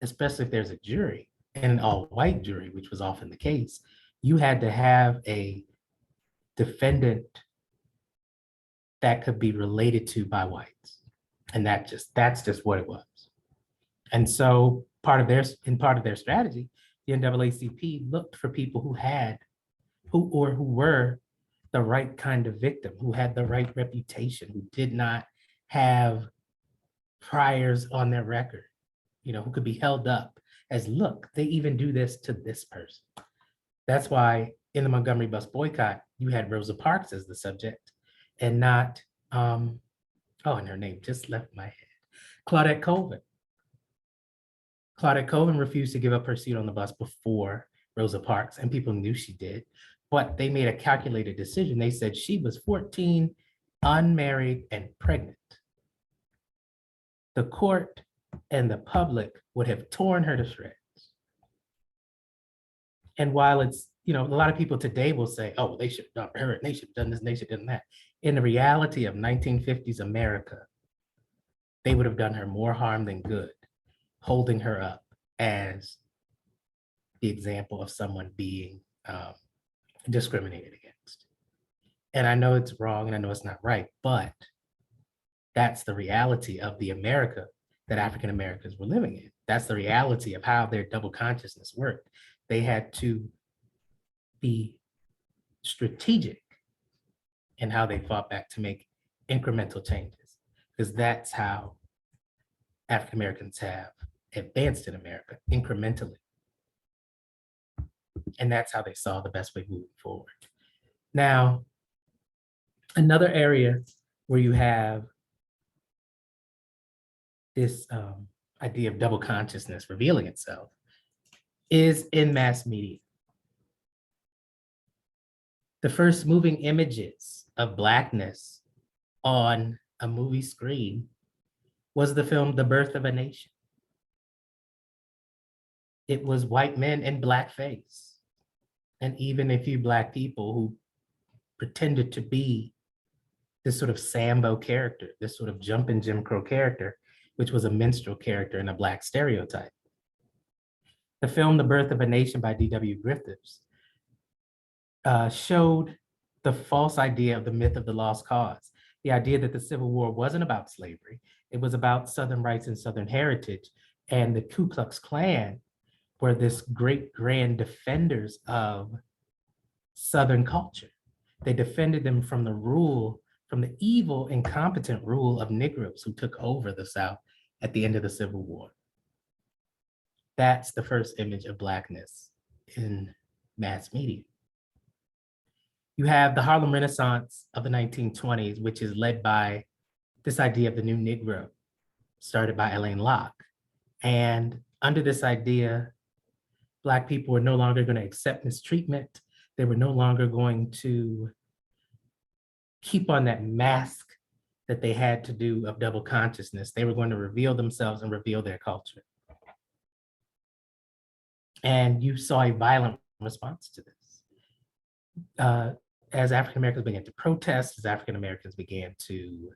especially if there's a jury, and an all-white jury, which was often the case, you had to have a defendant that could be related to by whites. And that's just what it was. And so part of their strategy, the NAACP looked for people who were the right kind of victim, who had the right reputation, who did not have priors on their record, who could be held up as, look, they even do this to this person. That's why in the Montgomery bus boycott, you had Rosa Parks as the subject and not, and her name just left my head, Claudette Colvin. Claudette Colvin refused to give up her seat on the bus before Rosa Parks, and people knew she did, but they made a calculated decision. They said she was 14, unmarried, and pregnant. The court and the public would have torn her to shreds. And while it's, a lot of people today will say, oh, they should have done her, and they should have done this, and they should have done that. In the reality of 1950s America, they would have done her more harm than good, holding her up as the example of someone being discriminated against. And I know it's wrong and I know it's not right, but that's the reality of the America that African Americans were living in. That's the reality of how their double consciousness worked. They had to be strategic in how they fought back to make incremental changes, because that's how African Americans have advanced in America, incrementally. And that's how they saw the best way moving forward. Now, another area where you have this idea of double consciousness revealing itself is in mass media. The first moving images of Blackness on a movie screen was the film The Birth of a Nation. It was white men in blackface, and even a few Black people who pretended to be this sort of Sambo character, this sort of jumping Jim Crow character, which was a minstrel character in a Black stereotype. The film The Birth of a Nation by D.W. Griffiths showed the false idea of the myth of the lost cause, the idea that the Civil War wasn't about slavery, it was about Southern rights and Southern heritage, and the Ku Klux Klan were this great grand defenders of Southern culture. They defended them from the rule, from the evil, incompetent rule of Negroes who took over the South at the end of the Civil War. That's the first image of Blackness in mass media. You have the Harlem Renaissance of the 1920s, which is led by this idea of the new Negro, started by Alain Locke. And under this idea, Black people were no longer going to accept mistreatment. They were no longer going to keep on that mask that they had to do of double consciousness. They were going to reveal themselves and reveal their culture. And you saw a violent response to this. As African Americans began to protest, as African Americans began to,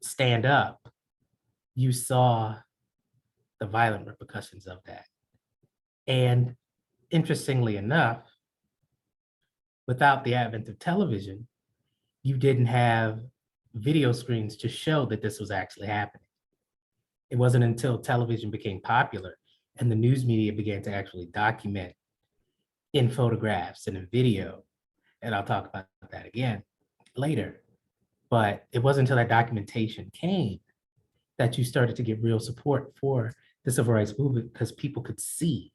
stand up, you saw the violent repercussions of that. And interestingly enough, without the advent of television, you didn't have video screens to show that this was actually happening. It wasn't until television became popular and the news media began to actually document in photographs and in video, and I'll talk about that again later, but it wasn't until that documentation came that you started to get real support for the civil rights movement, because people could see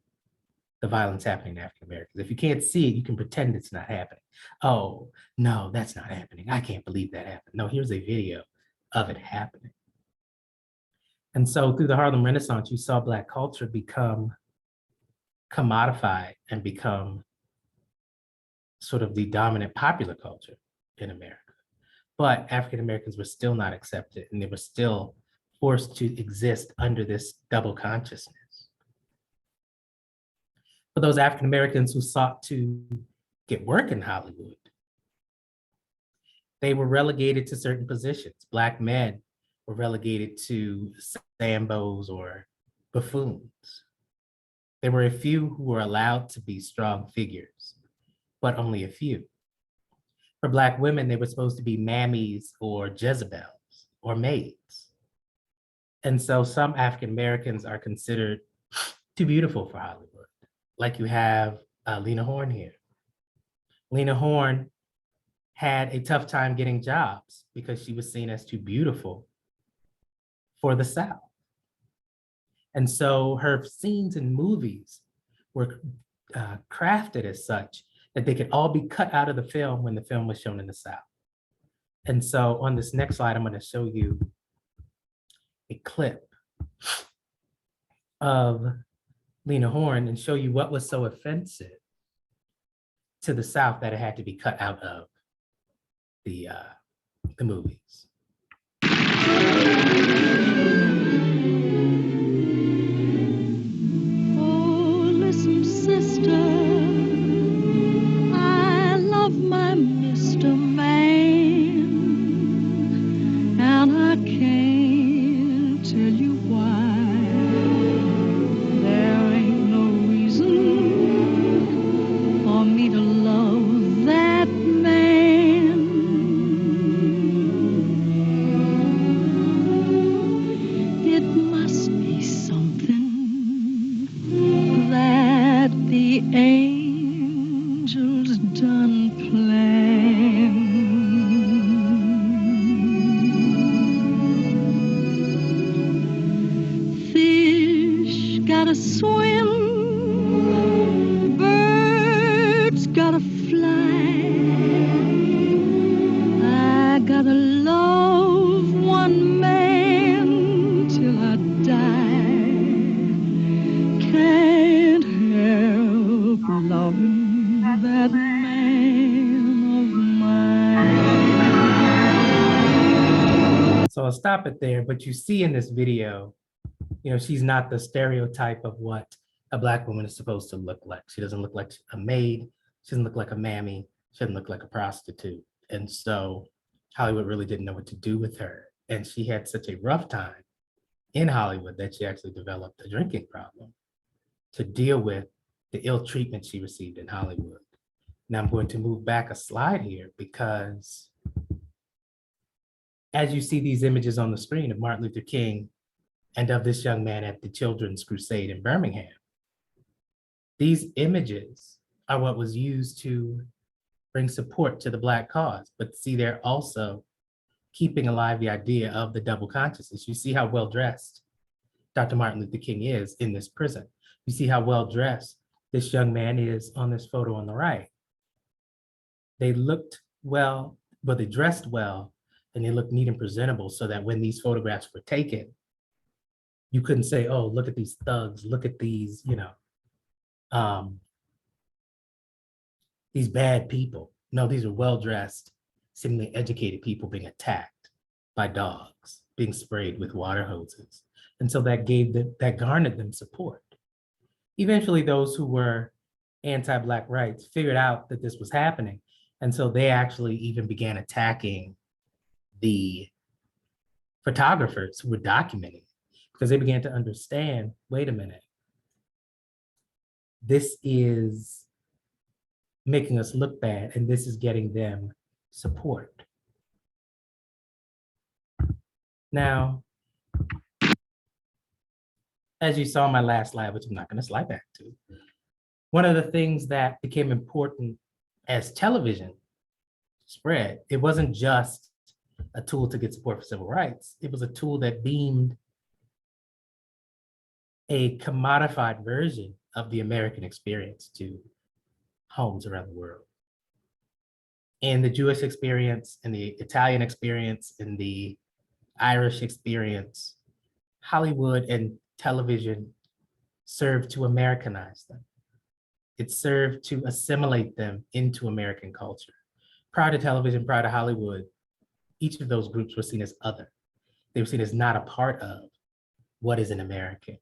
the violence happening to African Americans. If you can't see it, you can pretend it's not happening. Oh, no, that's not happening. I can't believe that happened. No, here's a video of it happening. And so through the Harlem Renaissance, you saw Black culture become commodified and become sort of the dominant popular culture in America. But African Americans were still not accepted, and they were still forced to exist under this double consciousness. For those African Americans who sought to get work in Hollywood, they were relegated to certain positions. Black men were relegated to Sambos or buffoons. There were a few who were allowed to be strong figures, but only a few. For Black women, they were supposed to be mammies or Jezebels or maids. And so some African Americans are considered too beautiful for Hollywood. Like you have Lena Horne here. Lena Horne had a tough time getting jobs because she was seen as too beautiful for the South. And so her scenes in movies were crafted as such that they could all be cut out of the film when the film was shown in the South. And so on this next slide, I'm going to show you a clip of Lena Horne and show you what was so offensive to the South that it had to be cut out of the movies. Oh, listen, sister, I love my Mr. Man, and I can't tell you why. There ain't no reason for me to love that man. It must be something that the angels done planned. Fish gotta swim, birds gotta fly. I gotta love one man till I die. Can't help loving that man of mine. So I'll stop it there, but you see in this video, you know, she's not the stereotype of what a Black woman is supposed to look like. She doesn't look like a maid. She doesn't look like a mammy. She doesn't look like a prostitute. And so Hollywood really didn't know what to do with her. And she had such a rough time in Hollywood that she actually developed a drinking problem to deal with the ill treatment she received in Hollywood. Now I'm going to move back a slide here because as you see these images on the screen of Martin Luther King and of this young man at the Children's Crusade in Birmingham, these images are what was used to bring support to the Black cause. But see, they're also keeping alive the idea of the double consciousness. You see how well-dressed Dr. Martin Luther King is in this prison. You see how well-dressed this young man is on this photo on the right. They looked well, but they dressed well, and they looked neat and presentable so that when these photographs were taken, you couldn't say, oh, look at these thugs, look at these, you know, these bad people. No, these are well-dressed, seemingly educated people being attacked by dogs, being sprayed with water hoses. And so that garnered them support. Eventually, those who were anti-Black rights figured out that this was happening. And so they actually even began attacking the photographers who were documenting it, because they began to understand, wait a minute, this is making us look bad, and this is getting them support. Now, as you saw in my last slide, which I'm not going to slide back to, one of the things that became important as television spread, it wasn't just a tool to get support for civil rights. It was a tool that beamed a commodified version of the American experience to homes around the world. And the Jewish experience, and the Italian experience, and the Irish experience, Hollywood and television served to Americanize them. It served to assimilate them into American culture. Prior to television, prior to Hollywood, each of those groups were seen as other. They were seen as not a part of what is an American.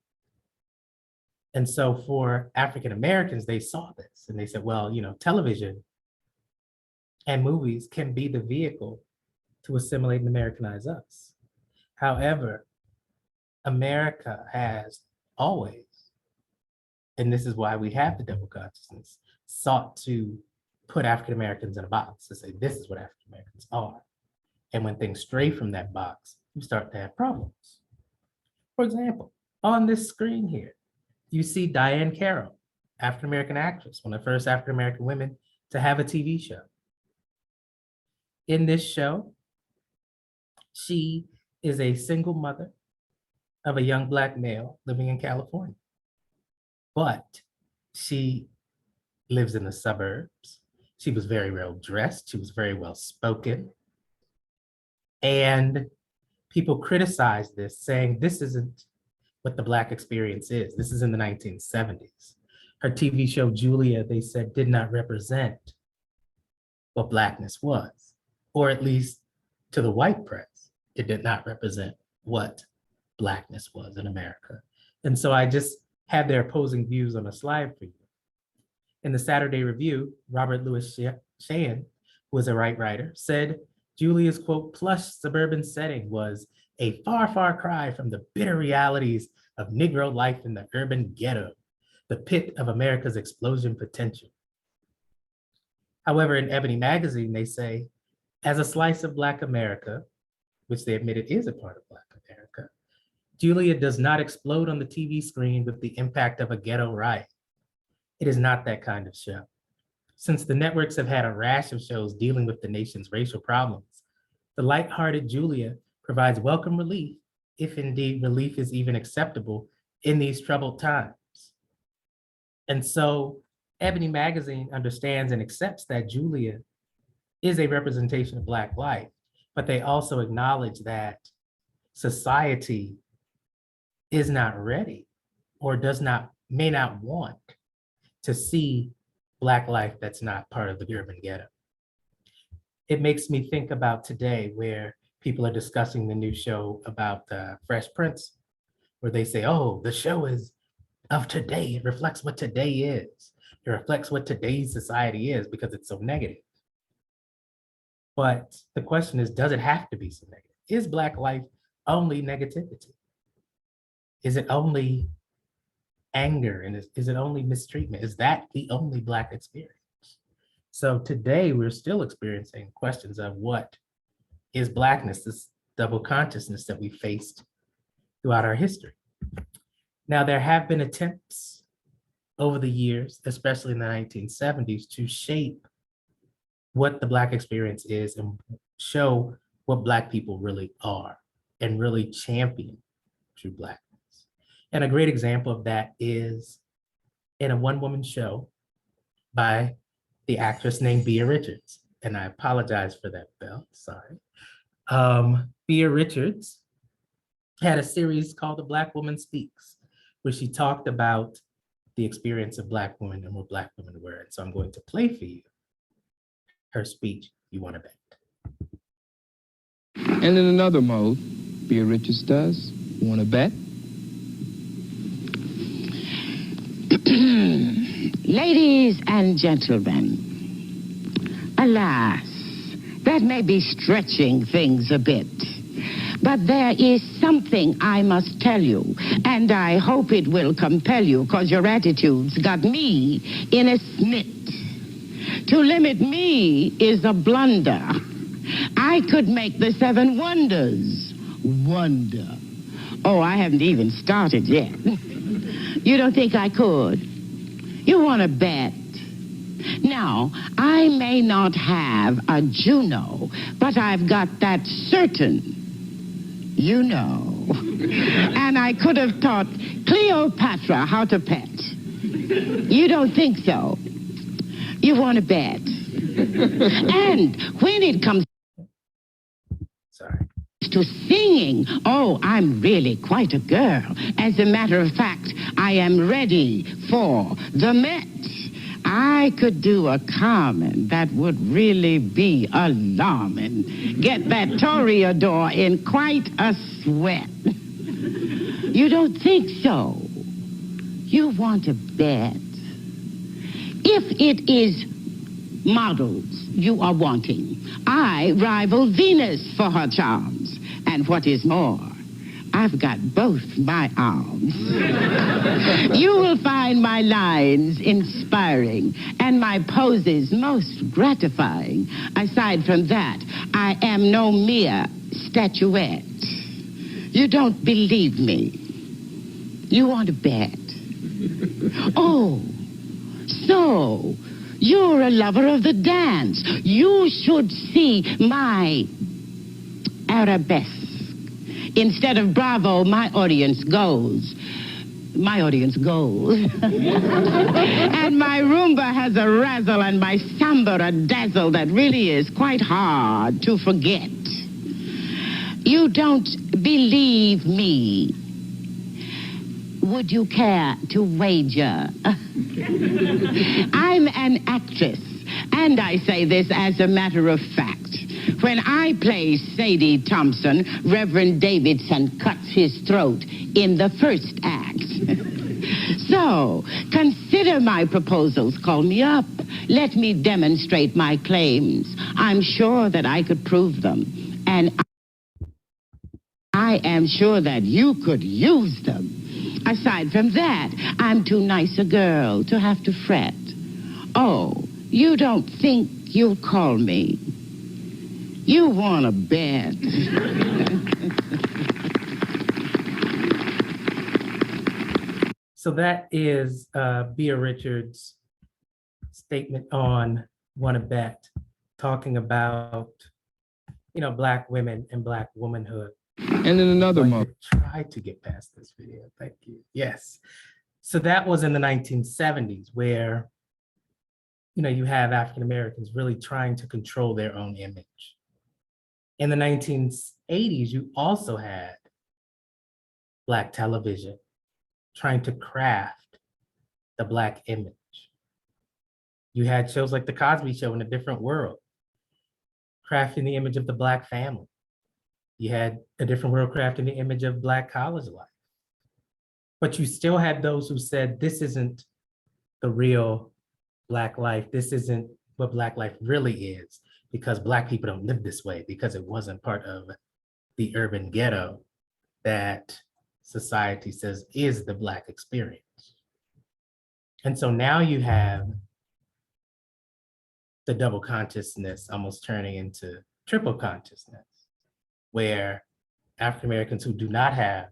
And so for African Americans, they saw this and they said, well, you know, television and movies can be the vehicle to assimilate and Americanize us. However, America has always, and this is why we have the double consciousness, sought to put African Americans in a box to say, this is what African Americans are. And when things stray from that box, you start to have problems. For example, on this screen here, you see Diane Carroll, African American actress, one of the first African American women to have a TV show. In this show, she is a single mother of a young Black male living in California. But she lives in the suburbs. She was very well dressed. She was very well spoken. And people criticized this, saying this isn't what the Black experience is. This is in the 1970s. Her TV show, Julia, they said, did not represent what Blackness was, or at least to the white press, it did not represent what Blackness was in America. And so I just had their opposing views on a slide for you. In the Saturday Review, Robert Louis Sheehan, who was a right writer, said Julia's, quote, plush suburban setting was a far, far cry from the bitter realities of Negro life in the urban ghetto, the pit of America's explosion potential. However, in Ebony magazine, they say, as a slice of Black America, which they admitted is a part of Black America, Julia does not explode on the TV screen with the impact of a ghetto riot. It is not that kind of show. Since the networks have had a rash of shows dealing with the nation's racial problems, the lighthearted Julia provides welcome relief, if indeed relief is even acceptable in these troubled times. And so Ebony magazine understands and accepts that Julia is a representation of Black life, but they also acknowledge that society is not ready or may not want to see Black life that's not part of the urban ghetto. It makes me think about today where people are discussing the new show about Fresh Prince, where they say, oh, the show is of today. It reflects what today is. It reflects what today's society is because it's so negative. But the question is, does it have to be so negative? Is Black life only negativity? Is it only anger? And is it only mistreatment? Is that the only Black experience? So today we're still experiencing questions of what is Blackness, this double consciousness that we faced throughout our history. Now, there have been attempts over the years, especially in the 1970s, to shape what the Black experience is and show what Black people really are and really champion true Blackness. And a great example of that is in a one-woman show by the actress named Bea Richards. And I apologize for that, Belle, sorry. Bea Richards had a series called The Black Woman Speaks, where she talked about the experience of Black women and what Black women were. And so I'm going to play for you her speech, You Want to Bet. And in another mode, Bea Richards does, Want to Bet? Ladies and gentlemen, alas, that may be stretching things a bit, but there is something I must tell you, and I hope it will compel you, because your attitudes got me in a snit. To limit me is a blunder. I could make the 7 wonders wonder. Oh, I haven't even started yet. You don't think I could? You want to bet? Now, I may not have a Juno, but I've got that certain, you know. And I could have taught Cleopatra how to pet. You don't think so? You want to bet? And when it comes to singing, oh, I'm really quite a girl. As a matter of fact, I am ready for the Met. I could do a Carmen that would really be alarming. Get that Toreador in quite a sweat. You don't think so? You want to bet? If it is models you are wanting, I rival Venus for her charms. And what is more, I've got both my arms. You will find my lines inspiring and my poses most gratifying. Aside from that, I am no mere statuette. You don't believe me. You want to bet? Oh, so you're a lover of the dance. You should see my arabesque. Instead of bravo, my audience goes. My audience goes. And my rumba has a razzle and my samba a dazzle that really is quite hard to forget. You don't believe me. Would you care to wager? I'm an actress, and I say this as a matter of fact. When I play Sadie Thompson, Reverend Davidson cuts his throat in the first act. So, consider my proposals. Call me up. Let me demonstrate my claims. I'm sure that I could prove them. And I am sure that you could use them. Aside from that, I'm too nice a girl to have to fret. Oh, you don't think you'll call me? You want to bet. So that is Bea Richards' statement on "Wanna Bet," talking about, Black women and Black womanhood. And in another month. Try to get past this video. Thank you. Yes. So that was in the 1970s where, you have African Americans really trying to control their own image. In the 1980s, you also had Black television trying to craft the Black image. You had shows like The Cosby Show in a different world, crafting the image of the Black family. You had A Different World crafting the image of Black college life. But you still had those who said, this isn't the real Black life. This isn't what Black life really is, because Black people don't live this way, because it wasn't part of the urban ghetto that society says is the Black experience. And so now you have the double consciousness almost turning into triple consciousness, where African Americans who do not have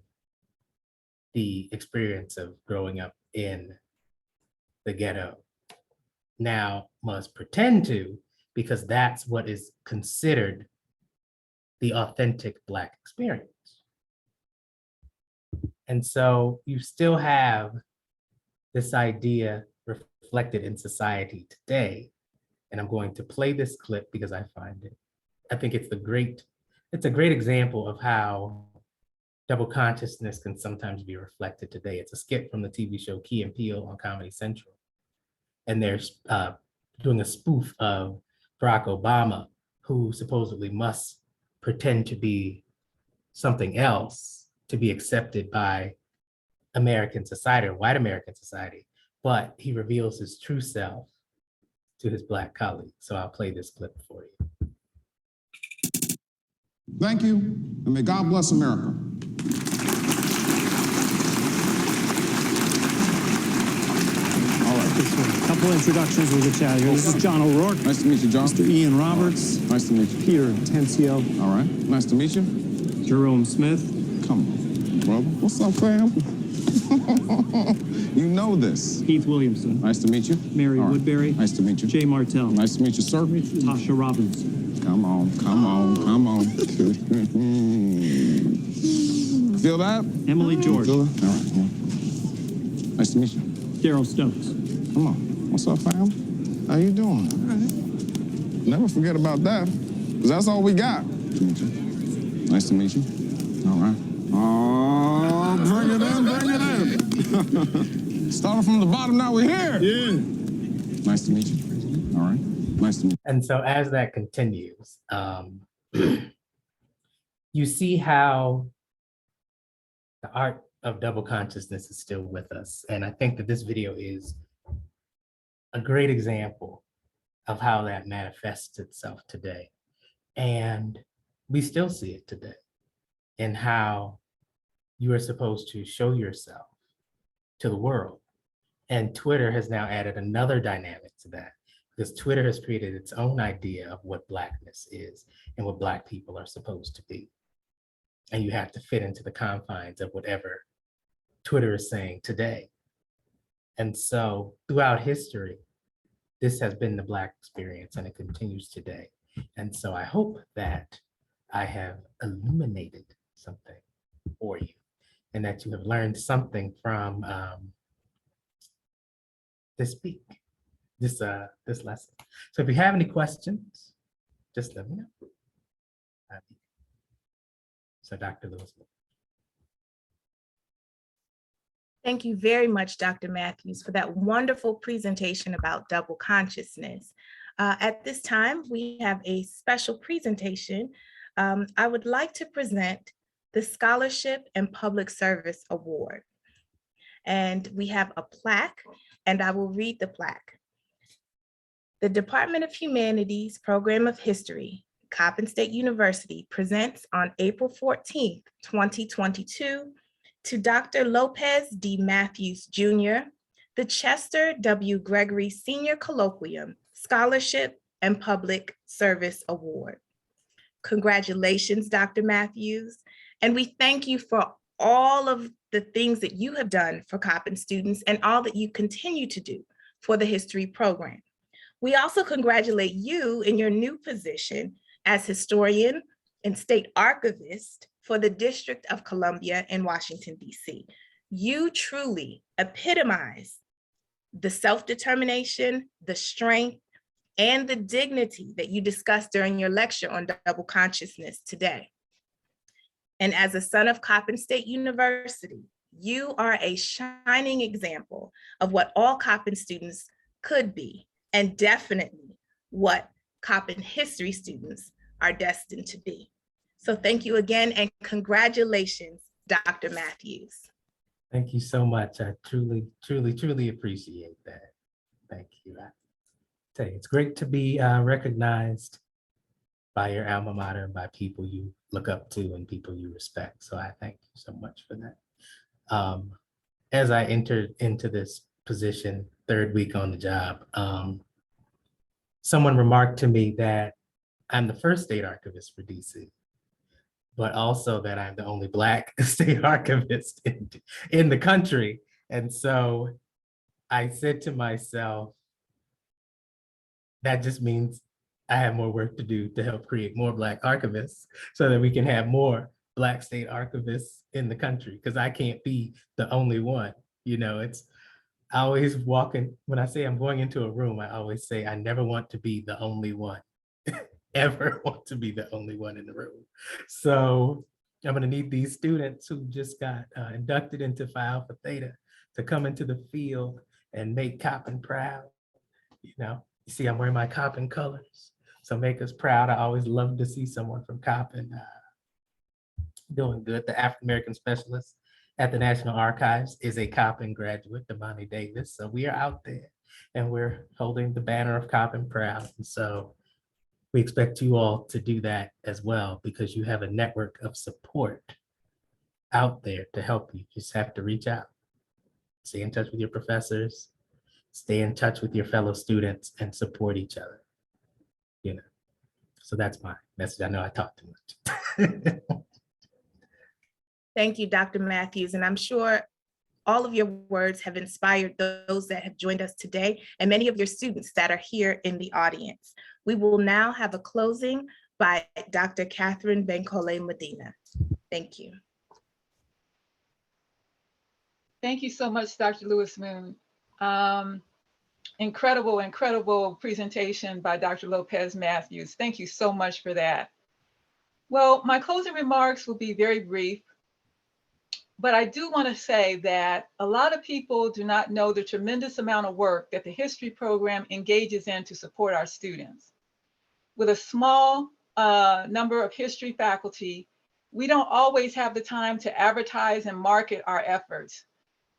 the experience of growing up in the ghetto now must pretend to, because that's what is considered the authentic Black experience. And so you still have this idea reflected in society today. And I'm going to play this clip because I think it's a great example of how double consciousness can sometimes be reflected today. It's a skit from the TV show Key and Peele on Comedy Central. And they're doing a spoof of Barack Obama, who supposedly must pretend to be something else to be accepted by American society or white American society, but he reveals his true self to his Black colleagues. So I'll play this clip for you. Thank you, and may God bless America. All right, just a couple introductions, we'll get you out of here. This is John O'Rourke. Nice to meet you, John. Mr. Ian Roberts. Nice to meet you. Peter Tencio. All right, nice to meet you. Jerome Smith. Come on, brother. What's up, fam? You know this. Keith Williamson. Nice to meet you. Mary Woodbury. Nice to meet you. Jay Martell. Nice to meet you, sir. Tasha Robinson. Come on. Feel that? Emily George. Feel that? All right, yeah. Nice to meet you. Daryl Stokes. Come on. What's up, fam? How you doing? All right. Never forget about that, because that's all we got. Nice to meet you. All right. Oh, bring it in. Started from the bottom, now we're here. Yeah. Nice to meet you. All right. Nice to meet you. And so as that continues, you see how the art of double consciousness is still with us. And I think that this video is a great example of how that manifests itself today. And we still see it today in how you are supposed to show yourself to the world. And Twitter has now added another dynamic to that, because Twitter has created its own idea of what Blackness is and what Black people are supposed to be. And you have to fit into the confines of whatever Twitter is saying today. And so throughout history, this has been the Black experience, and it continues today. And so I hope that I have illuminated something and that you have learned something from this week, this lesson. So if you have any questions, just let me know. So Dr. Lewis. Thank you very much, Dr. Matthews, for that wonderful presentation about double consciousness. At this time, we have a special presentation. I would like to present the Scholarship and Public Service Award. And we have a plaque, and I will read the plaque. The Department of Humanities Program of History, Coppin State University, presents on April 14th, 2022, to Dr. Lopez D. Matthews, Jr., the Chester W. Gregory Sr. Colloquium, Scholarship and Public Service Award. Congratulations, Dr. Matthews, and we thank you for all of the things that you have done for Coppin students and all that you continue to do for the history program. We also congratulate you in your new position as historian and state archivist for the District of Columbia in Washington, D.C. You truly epitomize the self-determination, the strength, and the dignity that you discussed during your lecture on double consciousness today. And as a son of Coppin State University, you are a shining example of what all Coppin students could be, and definitely what Coppin history students are destined to be. So thank you again, and congratulations, Dr. Matthews. Thank you so much. I truly, truly, truly appreciate that. Thank you. I tell you, it's great to be recognized by your alma mater and by people you look up to and people you respect. So I thank you so much for that. As I entered into this position, third week on the job, someone remarked to me that I'm the first state archivist for DC, but also that I'm the only Black state archivist in the country. And so I said to myself, that just means I have more work to do to help create more Black archivists so that we can have more Black state archivists in the country, because I can't be the only one. You know, it's I always walking, when I say I'm going into a room, I always say I never want to be the only one, ever want to be the only one in the room. So I'm gonna need these students who just got inducted into Phi Alpha Theta to come into the field and make Coppin proud. You know, you see I'm wearing my Coppin colors, so make us proud. I always love to see someone from Coppin doing good. The African American specialist at the National Archives is a Coppin graduate, Damani Davis. So we are out there and we're holding the banner of Coppin proud. And so we expect you all to do that as well, because you have a network of support out there to help you. You just have to reach out, stay in touch with your professors, stay in touch with your fellow students, and support each other. You know, so that's my message. I know I talked too much. Thank you, Dr. Matthews. And I'm sure all of your words have inspired those that have joined us today and many of your students that are here in the audience. We will now have a closing by Dr. Catherine Bencole Medina. Thank you. Thank you so much, Dr. Lewis Moon. Incredible, incredible presentation by Dr. Lopez Matthews. Thank you so much for that. Well, my closing remarks will be very brief, but I do want to say that a lot of people do not know the tremendous amount of work that the history program engages in to support our students. With a small number of history faculty, we don't always have the time to advertise and market our efforts.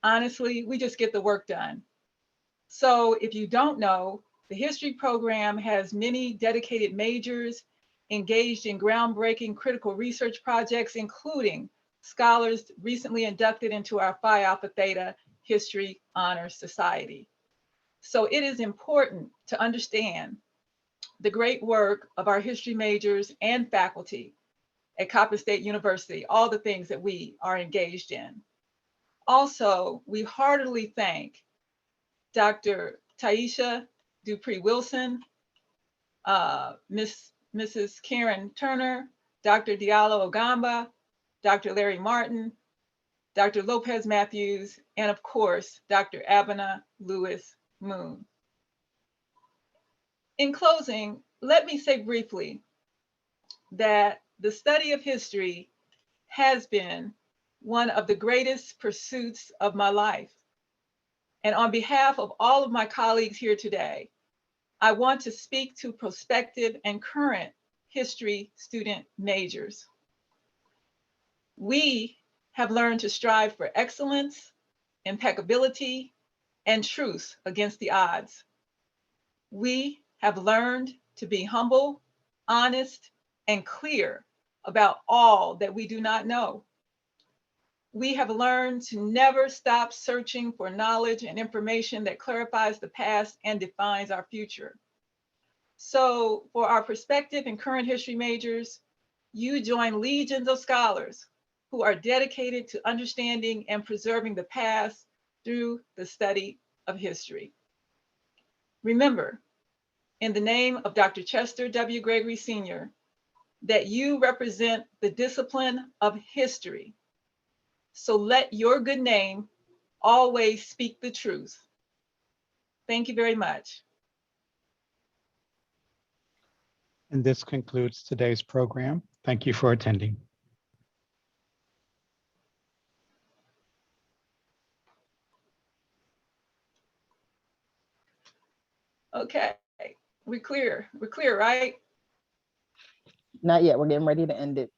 Honestly, we just get the work done. So if you don't know, the history program has many dedicated majors engaged in groundbreaking critical research projects, including scholars recently inducted into our Phi Alpha Theta History Honors Society. So it is important to understand the great work of our history majors and faculty at Coppin State University, all the things that we are engaged in. Also, we heartily thank Dr. Taisha Dupree-Wilson, Mrs. Karen Turner, Dr. Diallo Ogamba, Dr. Larry Martin, Dr. Lopez Matthews, and of course, Dr. Abena Lewis Moon. In closing, let me say briefly that the study of history has been one of the greatest pursuits of my life. And on behalf of all of my colleagues here today, I want to speak to prospective and current history student majors. We have learned to strive for excellence, impeccability, and truth against the odds. We have learned to be humble, honest, and clear about all that we do not know. We have learned to never stop searching for knowledge and information that clarifies the past and defines our future. So for our prospective and current history majors, you join legions of scholars who are dedicated to understanding and preserving the past through the study of history. Remember, in the name of Dr. Chester W. Gregory Sr., that you represent the discipline of history. So let your good name always speak the truth. Thank you very much. And this concludes today's program. Thank you for attending. Okay, we're clear, right? Not yet. We're getting ready to end it.